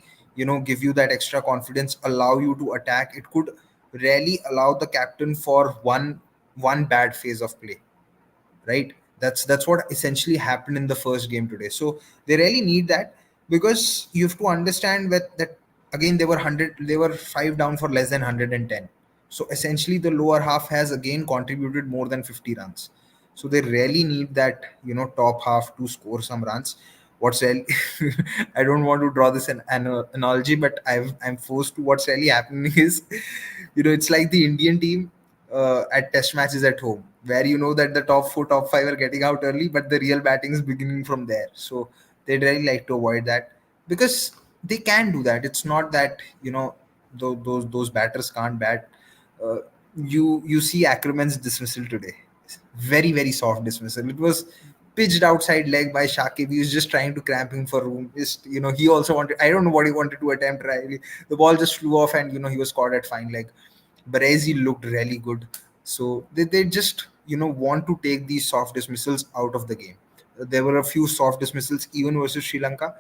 give you that extra confidence, allow you to attack. It could really allow the captain for one bad phase of play, right? That's what essentially happened in the first game today. So they really need that, because you have to understand that again they were 5 down for less than 110. So essentially the lower half has again contributed more than 50 runs. So they really need that top half to score some runs. What's really I don't want to draw this analogy, but I'm forced to. What's really happening is, it's like the Indian team at test matches at home, where that the top four, top five are getting out early, but the real batting is beginning from there. So they'd really like to avoid that, because they can do that. It's not that those batters can't bat. Uh, you see Ackerman's dismissal today, very very soft dismissal. It was pitched outside leg by Shakib. He was just trying to cramp him for room. Just, he also wanted. I don't know what he wanted to attempt. Right, the ball just flew off, and he was caught at fine leg. Baresi looked really good. So they just want to take these soft dismissals out of the game. There were a few soft dismissals even versus Sri Lanka.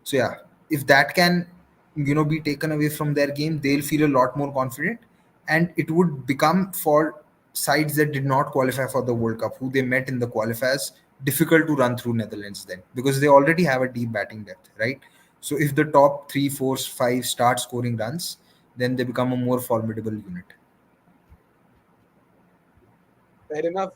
So yeah, if that can be taken away from their game, they'll feel a lot more confident, and it would become for sides that did not qualify for the World Cup, who they met in the qualifiers, difficult to run through Netherlands then, because they already have a deep batting depth, right? So if the top three, four, five start scoring runs, then they become a more formidable unit. Fair enough.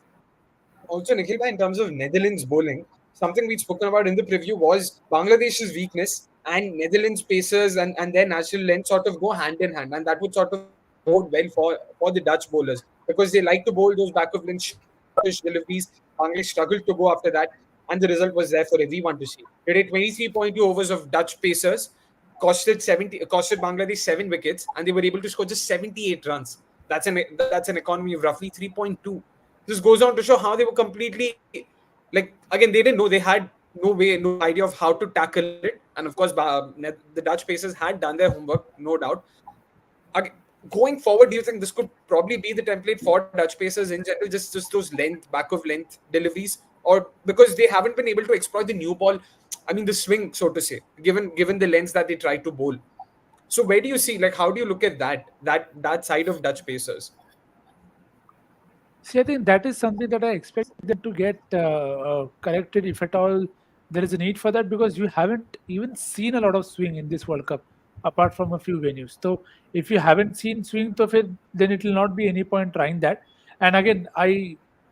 Also, Nikhil, in terms of Netherlands bowling, something we'd spoken about in the preview was Bangladesh's weakness and Netherlands pacers and their natural length sort of go hand in hand, and that would sort of bode well for the Dutch bowlers, because they like to bowl those back of length shortish deliveries. Bangladesh struggled to go after that, and the result was there for everyone to see. They did 23.2 overs of Dutch pacers, costed Bangladesh 7 wickets, and they were able to score just 78 runs. That's an economy of roughly 3.2. This goes on to show how they were completely, like, again, they didn't know, they had no idea of how to tackle it. And of course, the Dutch pacers had done their homework, no doubt. Again, going forward, do you think this could probably be the template for Dutch pacers in general, just those back of length deliveries, or because they haven't been able to exploit the new ball, I mean the swing, so to say, given the lengths that they try to bowl. So where do you see, like, how do you look at that side of Dutch pacers? See, I think that is something that I expect them to get corrected if at all there is a need for that, because you haven't even seen a lot of swing in this World Cup apart from a few venues. So if you haven't seen swing of it, then it will not be any point trying that. And again,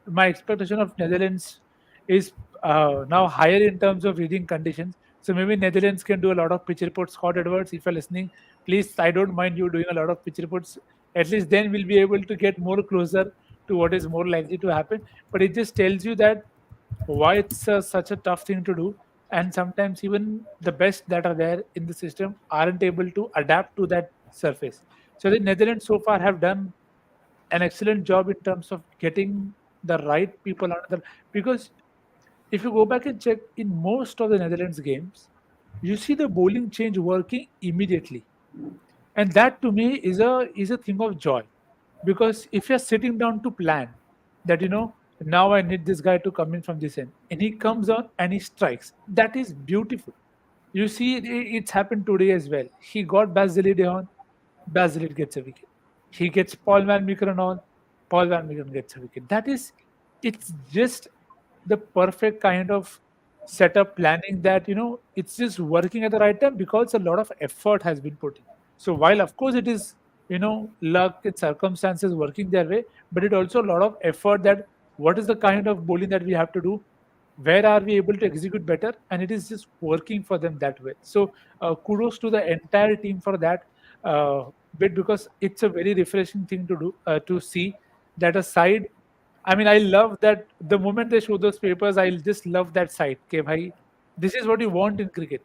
my expectation of Netherlands is now higher in terms of reading conditions. So maybe Netherlands can do a lot of pitch reports. Scott Edwards, if you're listening, please, I don't mind you doing a lot of pitch reports. At least then we'll be able to get more closer to what is more likely to happen. But it just tells you that why it's such a tough thing to do, and sometimes even the best that are there in the system aren't able to adapt to that surface. So the Netherlands so far have done an excellent job in terms of getting the right people under the, because if you go back and check in most of the Netherlands games, you see the bowling change working immediately, and that to me is a thing of joy, because if you're sitting down to plan that, now I need this guy to come in from this end, and he comes on and he strikes, that is beautiful. You see, it's happened today as well. He got Bazilide on, Bazilide gets a wicket. He gets Paul Van Meekeren on, Paul Van Meekeren gets a wicket. That is, it's just the perfect kind of setup planning that, it's just working at the right time because a lot of effort has been put in. So while of course it is, luck and circumstances working their way, but it also a lot of effort that what is the kind of bowling that we have to do, where are we able to execute better, and it is just working for them that way. So kudos to the entire team for that bit, because it's a very refreshing thing to do, to see that a side, I mean, I love that the moment they show those papers, I just love that side. Okay, bhai, this is what you want in cricket.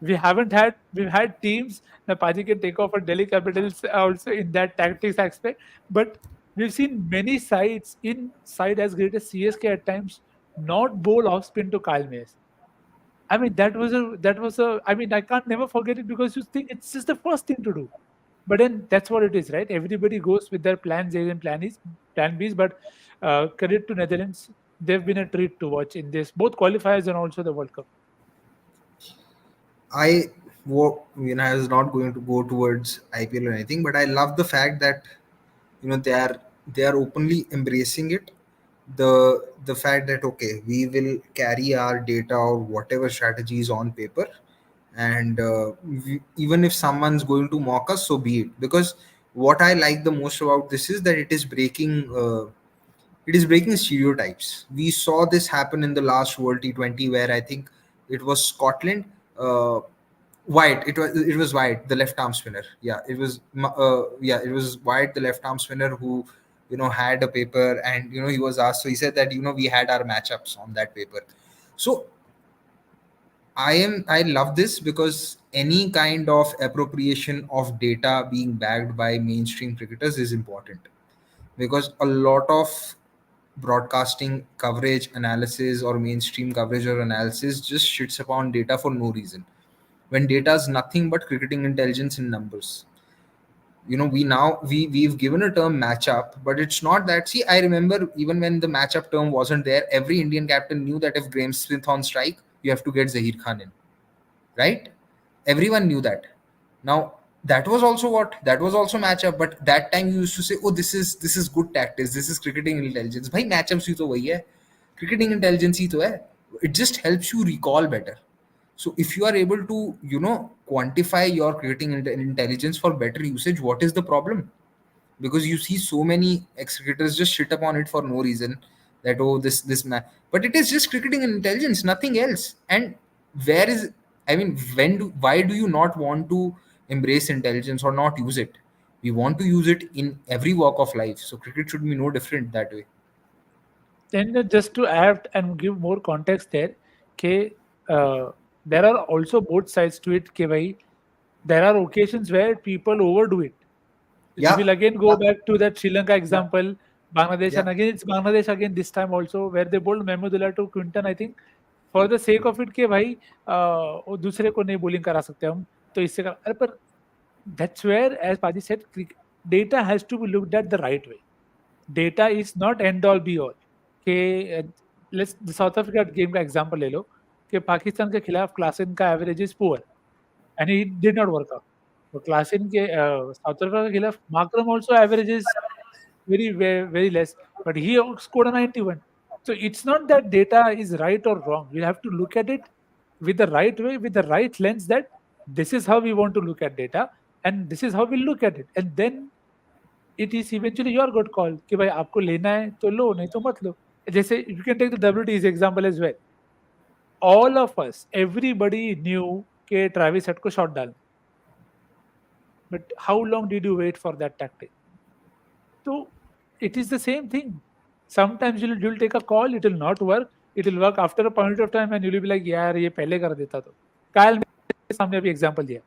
We've had teams, the Paji can take off for Delhi Capitals also in that tactics aspect, but we've seen many sides as great as CSK at times not bowl off spin to Kyle Mayes. I mean, that was a. I mean, I can't never forget it because you think it's just the first thing to do. But then that's what it is, right? Everybody goes with their plans A's and plan B's. But credit to Netherlands, they've been a treat to watch in this both qualifiers and also the World Cup. I was not going to go towards IPL or anything, but I love the fact that they are openly embracing it. The fact that okay, we will carry our data or whatever strategies on paper, and even if someone's going to mock us, so be it. Because what I like the most about this is that it is breaking stereotypes. We saw this happen in the last World T20, where I think it was Scotland. White. It was White, the left arm spinner. It was White, the left arm spinner, who had a paper, and he was asked. So he said that we had our matchups on that paper. So I love this because any kind of appropriation of data being backed by mainstream cricketers is important, because a lot of broadcasting coverage analysis or mainstream coverage or analysis just shits upon data for no reason, when data is nothing but cricketing intelligence in numbers. We've given a term matchup, but it's not that. See, I remember even when the matchup term wasn't there, every Indian captain knew that if Graeme Smith on strike, you have to get Zahir Khan in, right? Everyone knew that. Now, that was also matchup, but that time you used to say, oh, this is good tactics, this is cricketing intelligence. Bhai, matchups hi to wahi hai, cricketing intelligence hi to hai. It just helps you recall better. So if you are able to quantify your cricketing intelligence for better usage, what is the problem? Because you see so many ex-cricketers just shit upon it for no reason, that oh, this man, but it is just cricketing intelligence, nothing else. And where is, I mean, why do you not want to embrace intelligence or not use it? We want to use it in every walk of life, so cricket should be no different that way. Then just to add and give more context there, okay, there are also both sides to it. Okay, bhai, there are occasions where people overdo it. We Yeah, will again go yeah, back to that Sri Lanka yeah, example, Bangladesh, yeah. and again it's Bangladesh again this time also where they bowled Mahmudullah to Quinton, I think, for the sake of it कि भाई वो दूसरे को नहीं bowling करा सकते हम तो इससे अरे पर that's where, as Paji said, data has to be looked at the right way. Data is not end all be all. कि let's the South Africa game का example ले लो कि पाकिस्तान के खिलाफ क्लासन का average is poor and it did not work out. तो Klaasen के south Africa के खिलाफ Markram also averages very less, but he scored a 91. So it's not that data is right or wrong. You have to look at it with the right way, with the right lens. That this is how we want to look at data, and this is how we look at it, and then it is eventually your good call कि भाई आपको लेना है तो लो नहीं तो मत लो. जैसे you can take the WT's example as well. All of us, everybody knew कि Travis Head को shot डालना. But how long did you wait for that tactic? So it is the same thing. Sometimes you'll take a call, it will not work. It will work after a point of time, and you'll be like, यार ये पहले कर देता तो. Kyle Messi सामने अभी example दिया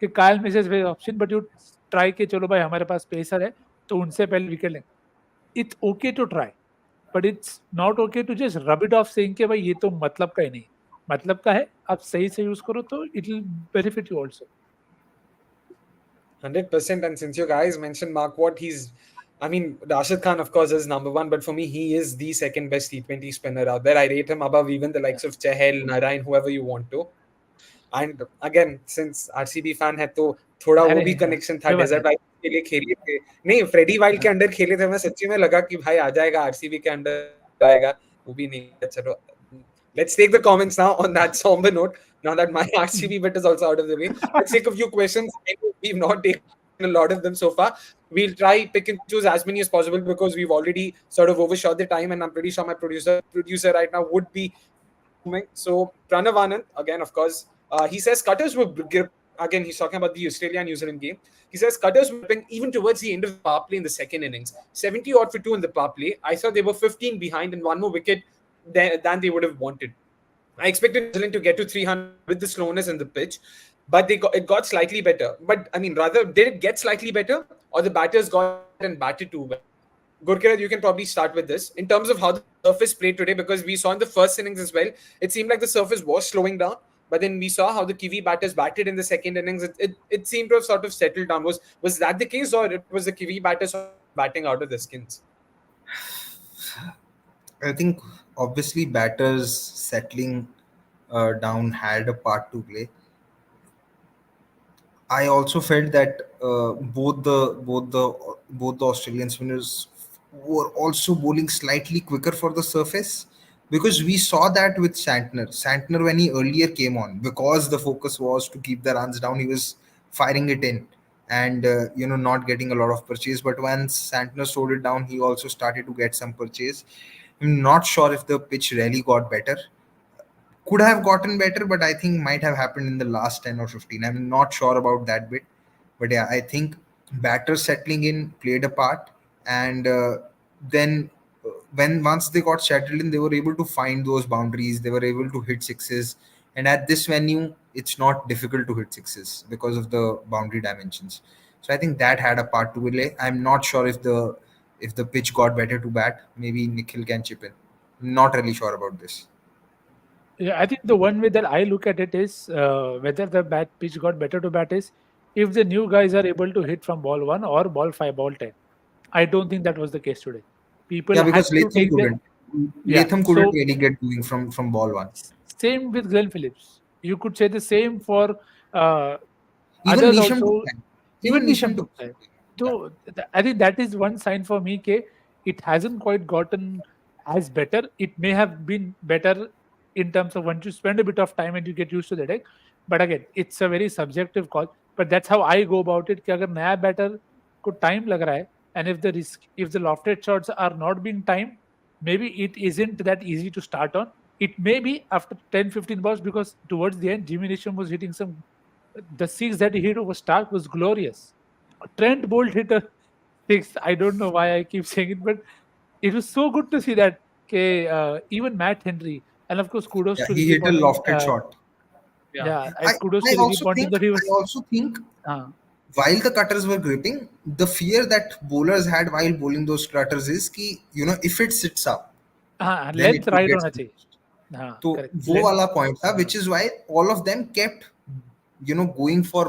कि Kyle Messi is very option, but you try कि चलो भाई हमारे पास पेसर है तो उनसे पहले विकेट लें. It's okay to try, but it's not okay to just rub it off saying कि भाई ये तो मतलब का ही नहीं. मतलब का है, आप सही से यूज करो तो it will benefit you also. 100%. And since you guys mentioned Mark Watt, I mean, Rashid Khan, of course, is number one, but for me, he is the second best T20 spinner out there. I rate him above even the likes of Chahal, Narayan, whoever you want to. And again, since RCB fan है तो थोड़ा वो अरे भी हाँ, connection था कोई बात डेजर्ट नहीं. वाइल्ड के लिए खेले थे. नहीं, फ्रेडी वाइल्ड के हाँ. अंडर खेले थे. मैं सच्ची में लगा कि भाई आ जाएगा आरसीबी के अंडर आएगा. वो भी नहीं है. चलो, let's take the comments now on that somber note. Now that my RCB bit is also out of the way, let's take a few questions. I know we've not taken a lot of them so far. We'll try pick and choose as many as possible because we've already sort of overshot the time, and I'm pretty sure my producer right now would be fuming. So Pranav Anand, again, of course, he says cutters were again. He's talking about the Australia New Zealand game. He says cutters were gripping even towards the end of the power play in the second innings. 70 odd for 2 in the power play. I thought they were 15 behind and one more wicket than they would have wanted. I expected New Zealand to get to 300 with the slowness in the pitch, but it got slightly better. But I mean, rather, did it get slightly better, or the batters got and batted too well? Gurkirat, you can probably start with this in terms of how the surface played today, because we saw in the first innings as well, it seemed like the surface was slowing down. But then we saw how the Kiwi batters batted in the second innings. It seemed to have sort of settled down. Was that the case, or it was the Kiwi batters sort of batting out of their skins? I think obviously batters settling down had a part to play. I also felt that both the Australian spinners were also bowling slightly quicker for the surface, because we saw that with Santner. Santner, when he earlier came on, because the focus was to keep the runs down, he was firing it in and not getting a lot of purchase. But once Santner slowed it down, he also started to get some purchase. I'm not sure if the pitch really got better. Could have gotten better, but I think might have happened in the last 10 or 15. I'm not sure about that bit. But yeah, I think batters settling in played a part. And then when once they got settled in, they were able to find those boundaries. They were able to hit sixes. And at this venue, it's not difficult to hit sixes because of the boundary dimensions. So I think that had a part to play. I'm not sure if the pitch got better to bat. Maybe Nikhil can chip in. Not really sure about this. Yeah, I think the one way that I look at it is whether the bat pitch got better to bat is if the new guys are able to hit from ball one or ball five, ball 10. I don't think that was the case today. People Yeah, had because to take the yeah. Latham couldn't So really get going from ball one. same with Glenn Phillips. You could say the same for uh, Even others Nisham took also. time. Even Even Nisham Nisham took took time. yeah. So I think that is one sign for me. It hasn't quite gotten as better. It may have been better in terms of once you spend a bit of time and you get used to the deck. But again, it's a very subjective call. But that's how I go about it. कि अगर नया batter को time लग रहा है, and if the lofted shots are not being timed, maybe it isn't that easy to start on. It may be after 10-15 balls, because towards the end, Jimmy Nisham was hitting some. The six that he hit over Stark was glorious. Trent Bolt hit a six. I don't know why I keep saying it, but it was so good to see that. Okay, even Matt Henry, and of course, kudos Yeah, to he Ricky hit a Ponting. lofted shot. Yeah. Yeah, I, kudos I to Ricky also Ponting think that he I was. also think Uh, while the cutters were gripping, the fear that bowlers had while bowling those cutters is कि if it sits up, then it length could right get होना चाहिए. smashed. हाँ, तो correct. वो Length. वाला point था, which is why all of them kept going for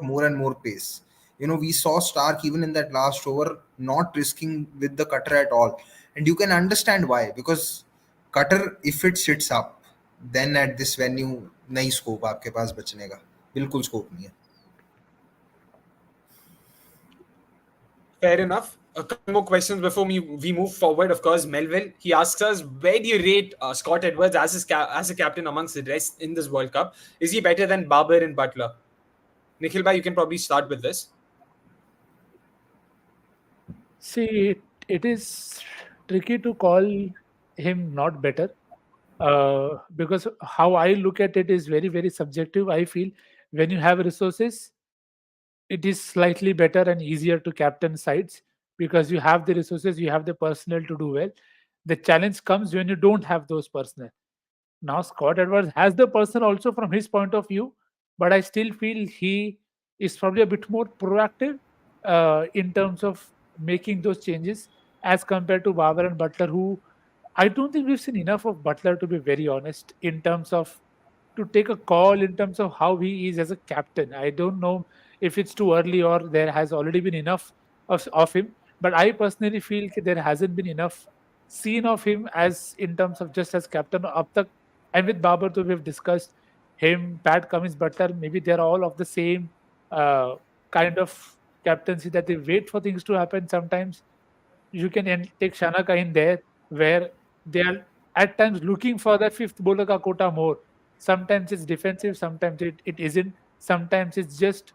more and more pace. We saw Stark even in that last over not risking with the cutter at all, and you can understand why, because cutter, if it sits up, then at this venue नहीं scope आपके पास बचने का, बिल्कुल scope नहीं है. Fair enough. A couple more questions before we move forward. Of course, Melville, he asks us, where do you rate Scott Edwards as a captain amongst the rest in this World Cup? Is he better than Babar and Butler? Nikhil bhai, you can probably start with this. See, it is tricky to call him not better, because how I look at it is very, very subjective. I feel when you have resources, it is slightly better and easier to captain sides because you have the resources, you have the personnel to do well. The challenge comes when you don't have those personnel. Now, Scott Edwards has the person also from his point of view, but I still feel he is probably a bit more proactive in terms of making those changes as compared to Babar and Butler, who I don't think we've seen enough of Butler, to be very honest, in terms of to take a call in terms of how he is as a captain. I don't know if it's too early or there has already been enough of him, but I personally feel that there hasn't been enough seen of him as in terms of just as captain up the. And with Babar, too, we've discussed him, Pat Cummins, Butler. Maybe they're all of the same uh, kind of captaincy that they wait for things to happen. Sometimes you can take Shanaka in there where they are at times looking for that fifth bowler ka quota more. Sometimes it's defensive, sometimes it isn't. Sometimes it's just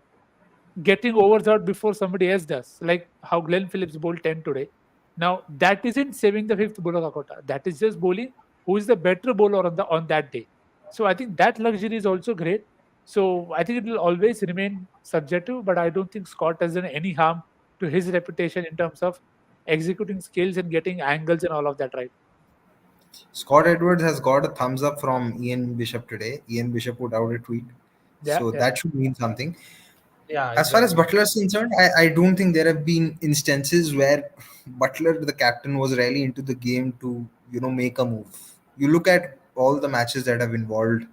getting overs out before somebody else does, like how Glenn Phillips bowled 10 today. Now, that isn't saving the fifth bowler quota. That is just bowling who is the better bowler on that day. So I think that luxury is also great. So I think it will always remain subjective, but I don't think Scott has done any harm to his reputation in terms of executing skills and getting angles and all of that right. Scott Edwards has got a thumbs up from Ian Bishop today. Ian Bishop put out a tweet, Yeah, so yeah. that should mean something. Yeah, As far as exactly. Butler is concerned, I don't think there have been instances where Butler, the captain, was really into the game to make a move. You look at all the matches that have involved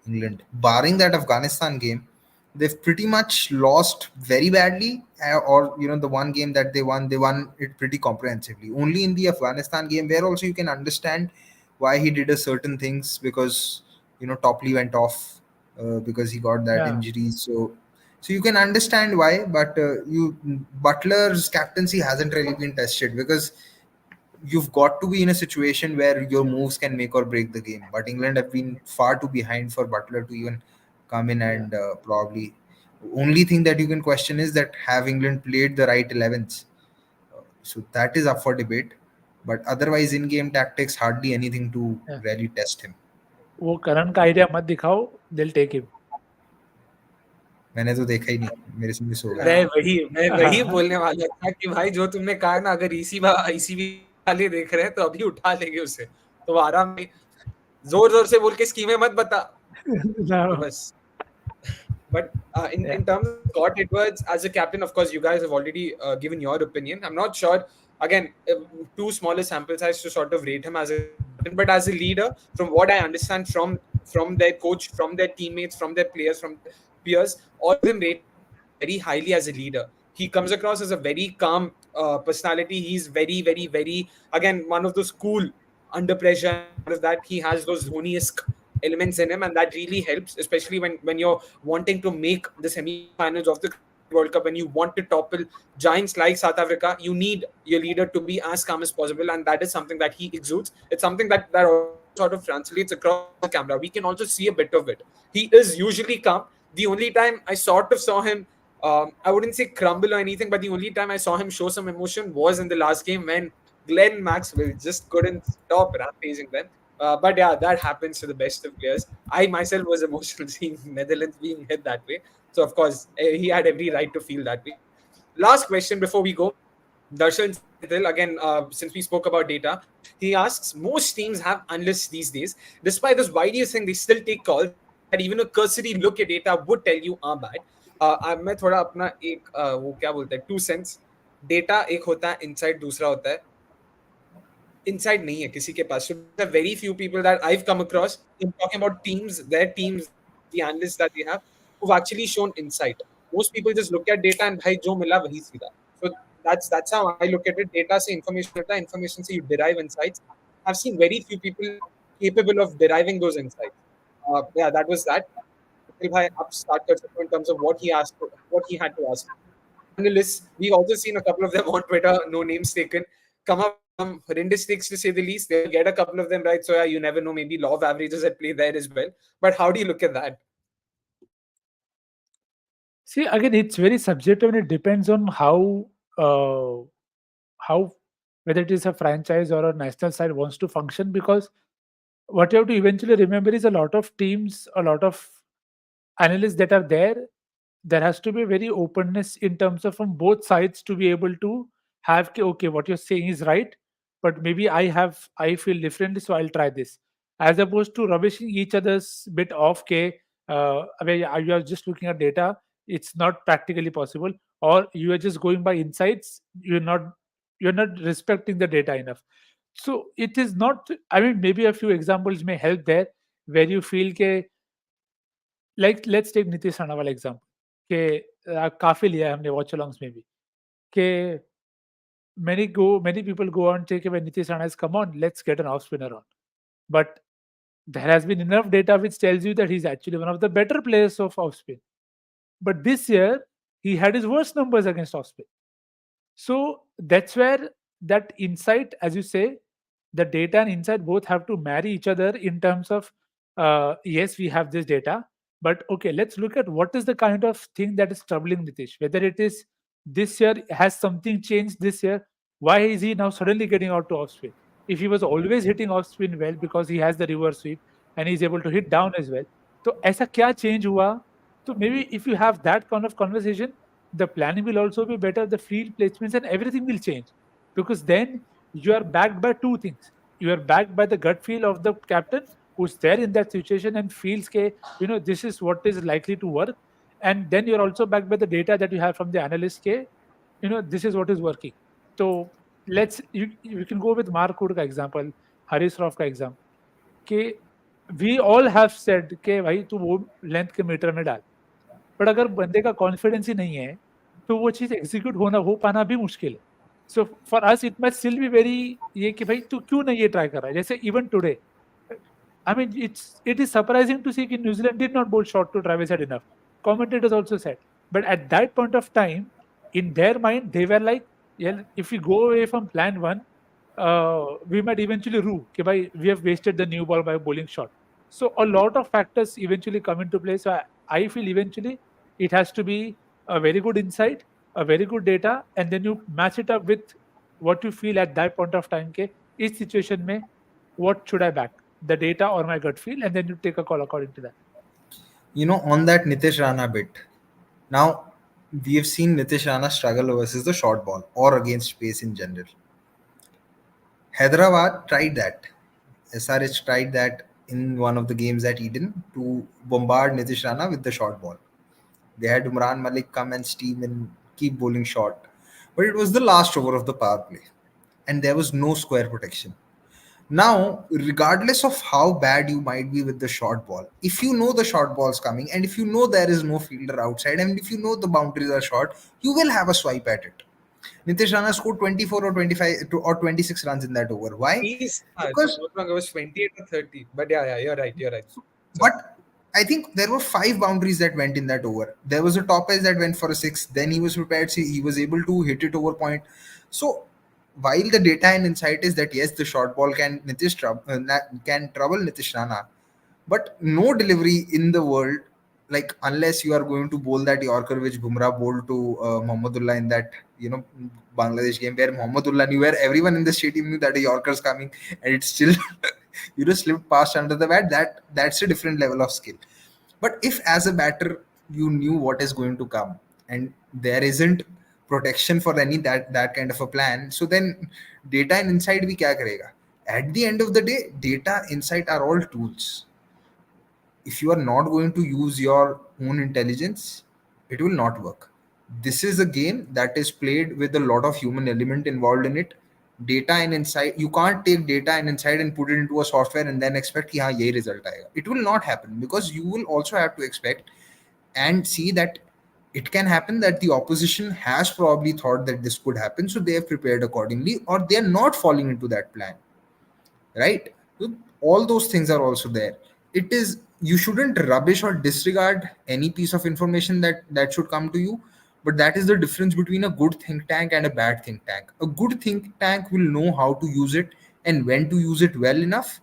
England. Barring that Afghanistan game, they've pretty much lost very badly. Or the one game that they won it pretty comprehensively. Only in the Afghanistan game, where also you can understand why he did a certain things, because Topley went off because he got that Yeah, injury. So you can understand why, but you Butler's captaincy hasn't really been tested, because you've got to be in a situation where your moves can make or break the game. But England have been far too behind for Butler to even come in yeah. and probably. Only thing that you can question is that have England played the right 11s? So that is up for debate. But otherwise, in-game tactics, hardly anything to Yeah. really test him. वो करण का idea मत दिखाओ, they'll take him. मैंने तो देखा ही नहीं, मेरे से मिस हो गया। मैं वही बोलने वाला था कि भाई जो तुमने कहा ना, अगर ईसीबी वाले देख रहे हैं तो अभी उठा लेंगे उसे, तो आराम में जोर जोर से बोल के स्कीमें मत बता, तो No. बस. But Yeah. in terms of Scott Edwards as a captain, of course, you guys have already given your opinion. I'm not sure. Again, too small a sample size to sort of rate him as a captain, but as a leader, from what I understand from their coach, from their teammates, from their players, from their peers, all of them rate very highly as a leader. He comes across as a very calm personality. He's very, very, very, again, one of those cool under pressure, and all of that. He has those Dhoni-esque elements in him, and that really helps, especially when you're wanting to make the semi-finals of the World Cup, when you want to topple giants like South Africa. You need your leader to be as calm as possible, and that is something that he exudes. It's something that also sort of translates across the camera. We can also see a bit of it. He is usually calm. The only time I sort of saw him, I wouldn't say crumble or anything, but the only time I saw him show some emotion was in the last game when Glenn Maxwell just couldn't stop rampaging them. But yeah, that happens to the best of players. I myself was emotional seeing Netherlands being hit that way. So, of course, he had every right to feel that way. Last question before we go. Darshan Senthil, again, since we spoke about data, he asks, most teams have analysts these days. Despite this, why do you think they still take calls that even a cursory look at data would tell you are bad? मैं थोड़ा अपना एक वो क्या बोलते हैं, 2 cents. Data एक होता है, इनसाइड दूसरा होता है. Inside nahi hai kisi ke paas. So there are very few people that I've come across in talking about teams, their teams, the analysts that they have, who've actually shown insight. Most people just look at data and bhai jo mila wahi seedha. So that's how I look at it. Data se information hota, information se you derive insights. I've seen very few people capable of deriving those insights. Yeah, that was that. Akhil bhai, up start kar sakte ho in terms of what he asked, what he had to ask. Analysts, we've also seen a couple of them on Twitter, no names taken, come up with some horrendous takes to say the least. They'll get a couple of them right. So, yeah, you never know. Maybe law of averages at play there as well. But how do you look at that? See, again, it's very subjective and it depends on how whether it is a franchise or a national side wants to function, because what you have to eventually remember is a lot of teams, a lot of analysts that are there has to be a very openness in terms of from both sides to be able to have okay, what you're saying is right, but maybe I feel differently, so I'll try this, as opposed to rubbishing each other's bit off. Okay, where you are just looking at data, it's not practically possible, or you are just going by insights, you're not respecting the data enough. So it is not, I mean, maybe a few examples may help there, where you feel ke, like let's take Nitish Rana वाला example कि काफी लिया है हमने watch अलोंग्स में भी कि many people go on take when Nitish Rana has come on, let's get an off spinner on. But there has been enough data which tells you that he's actually one of the better players of off spin. But this year he had his worst numbers against off spin. So that's where that insight, as you say, the data and insight both have to marry each other in terms of yes, we have this data, but okay, let's look at what is the kind of thing that is troubling Nitish. Whether it is this year, has something changed this year? Why is he now suddenly getting out to off spin? If he was always hitting off spin well because he has the reverse sweep and he's able to hit down as well, तो ऐसा क्या change हुआ? So maybe if you have that kind of conversation, the planning will also be better, the field placements and everything will change, because then you are backed by two things. You are backed by the gut feel of the captain who's there in that situation and feels ke, this is what is likely to work, and then you're also backed by the data that you have from the analyst ke, this is what is working. So you can go with Mark Wood ka example, Haris Rauf ka example, ke we all have said कि भाई तू वो length के metre में डाल, but अगर बंदे का कॉन्फिडेंस ही नहीं है तो वो चीज एग्जीक्यूट हो पाना भी मुश्किल है. So for us it must still be very, ये कि भाई तू क्यों नहीं ये ट्राई कर रहा है. जैसे even today, I mean, it is surprising to see that New Zealand did not bowl short to Travis Head enough. Commentators also said, but at that point of time, in their mind, they were like, "Yeah, if we go away from Plan One, we might eventually rue. कि भाई, we have wasted the new ball by bowling short." So a lot of factors eventually come into play. So I feel eventually it has to be a very good insight, a very good data, and then you match it up with what you feel at that point of time. के इस situation में what should I back? The data or my gut feel, and then you take a call according to that. On that Nitish Rana bit, now we have seen Nitish Rana struggle versus the short ball or against pace in general. Hyderabad tried that. SRH tried that in one of the games at Eden to bombard Nitish Rana with the short ball. They had Umran Malik come and steam and keep bowling short. But it was the last over of the power play, and there was no square protection. Now, regardless of how bad you might be with the short ball, if you know the short ball's coming and if you know there is no fielder outside and if you know the boundaries are short, you will have a swipe at it. Nitish Rana scored 24 or 25 or 26 runs in that over. Why? He's, if I'm Because, not wrong, it was 28 or 30. But yeah, you're right. You're right. So, but I think there were 5 boundaries that went in that over. There was a top edge that went for a 6. Then he was prepared. He was able to hit it over point. So while the data and insight is that yes, the short ball can trouble Nitish Rana, but no delivery in the world, like unless you are going to bowl that Yorker which Bumrah bowled to Mohammedullah in that Bangladesh game, where Mohammedullah knew, where everyone in the stadium knew that a Yorker's coming, and it still slipped past under the bat. That's a different level of skill. But if as a batter you knew what is going to come and there isn't protection for any that kind of a plan, so then data and insight bhi kya karega? At the end of the day, data insight are all tools. If you are not going to use your own intelligence, it will not work. This is a game that is played with a lot of human element involved in it. Data and insight, you can't take data and insight and put it into a software and then expect कि हाँ यही result आएगा. It will not happen, because you will also have to expect and see that it can happen that the opposition has probably thought that this could happen, so they have prepared accordingly, or they are not falling into that plan, right? So all those things are also there. It is, you shouldn't rubbish or disregard any piece of information that should come to you, but that is the difference between a good think tank and a bad think tank. A good think tank will know how to use it and when to use it well enough,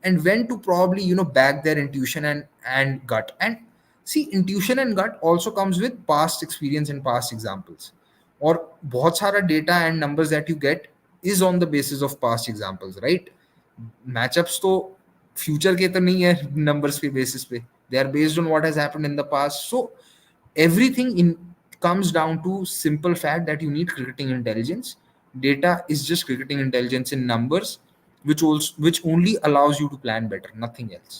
and when to probably back their intuition and gut. And see, intuition and gut also comes with past experience and past examples, or bahut sara data and numbers that you get is on the basis of past examples, right? Matchups तो future के तो नहीं है numbers पे basis पे, they are based on what has happened in the past. So everything in comes down to simple fact that you need cricketing intelligence. Data is just cricketing intelligence in numbers, which only allows you to plan better, nothing else.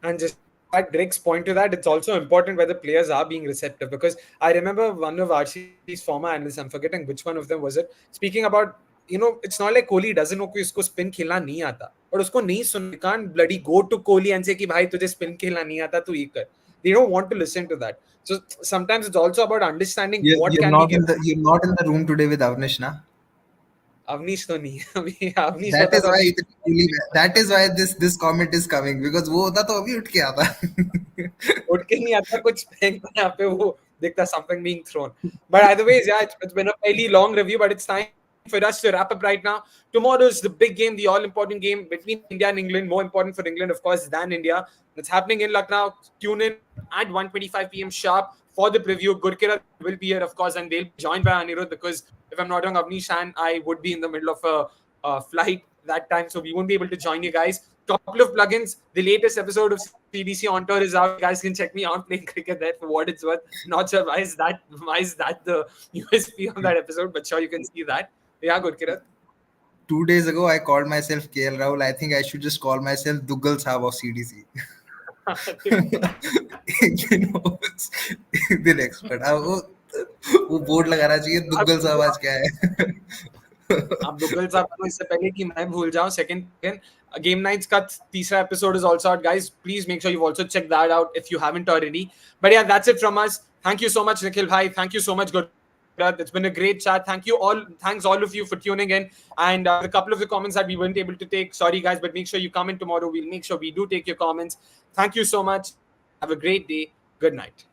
and just at Greg's point to that, it's also important whether players are being receptive, because I remember one of RCB's former analysts, I'm forgetting which one of them was it, speaking about, it's not like Kohli doesn't know कि उसको spin खेलना नहीं आता, और उसको नहीं सुन, you can't bloody go to Kohli and say कि भाई तुझे spin खेलना नहीं आता तू ये कर. They don't want to listen to that. So sometimes it's also about understanding what can be given. You're not in the room today with Avnish, na? Avnish तो नहीं अभी Avnish That होता is तो why that is why this comment is coming, because वो होता तो अभी उठ के आता. उठ के नहीं आता, कुछ फेंकता यहाँ पे वो दिखता something being thrown. But either ways, yeah, it's been a fairly long review, but it's time for us to wrap up right now. Tomorrow is the big game, the all-important game between India and England. More important for England, of course, than India. It's happening in Lucknow. Tune in at 1:25 p.m. sharp for the preview. Gurkirat will be here, of course, and they'll be joined by Anirudh, because if I'm not wrong, Avnish and I would be in the middle of a flight that time, so we won't be able to join you guys. Couple of plugins. The latest episode of CDC on tour is out. You guys can check me out playing cricket there for what it's worth. Not sure why is that the USP of that episode, but sure you can see that. Yeah, good, Kirat. 2 days ago, I called myself KL Rahul. I think I should just call myself Duggal Saab of CDC. Indian expert. वो board लगाना चाहिए, दुग्गल साहब आज क्या है. आप दुग्गल साहब को इससे पहले कि मैं भूल जाऊं, सेकंड Game Nights का तीसरा episode is also out, guys. Please make sure you've also checked that out if you haven't already. But yeah, that's it from us. Thank you so much, Nikhil bhai. Thank you so much, Gurrat. It's been a great chat. Thanks all of you for tuning in. And a couple of the comments that we weren't able to take, sorry guys, but make sure you come in tomorrow. We'll make sure we do take your comments. Thank you so much. Have a great day. Good night.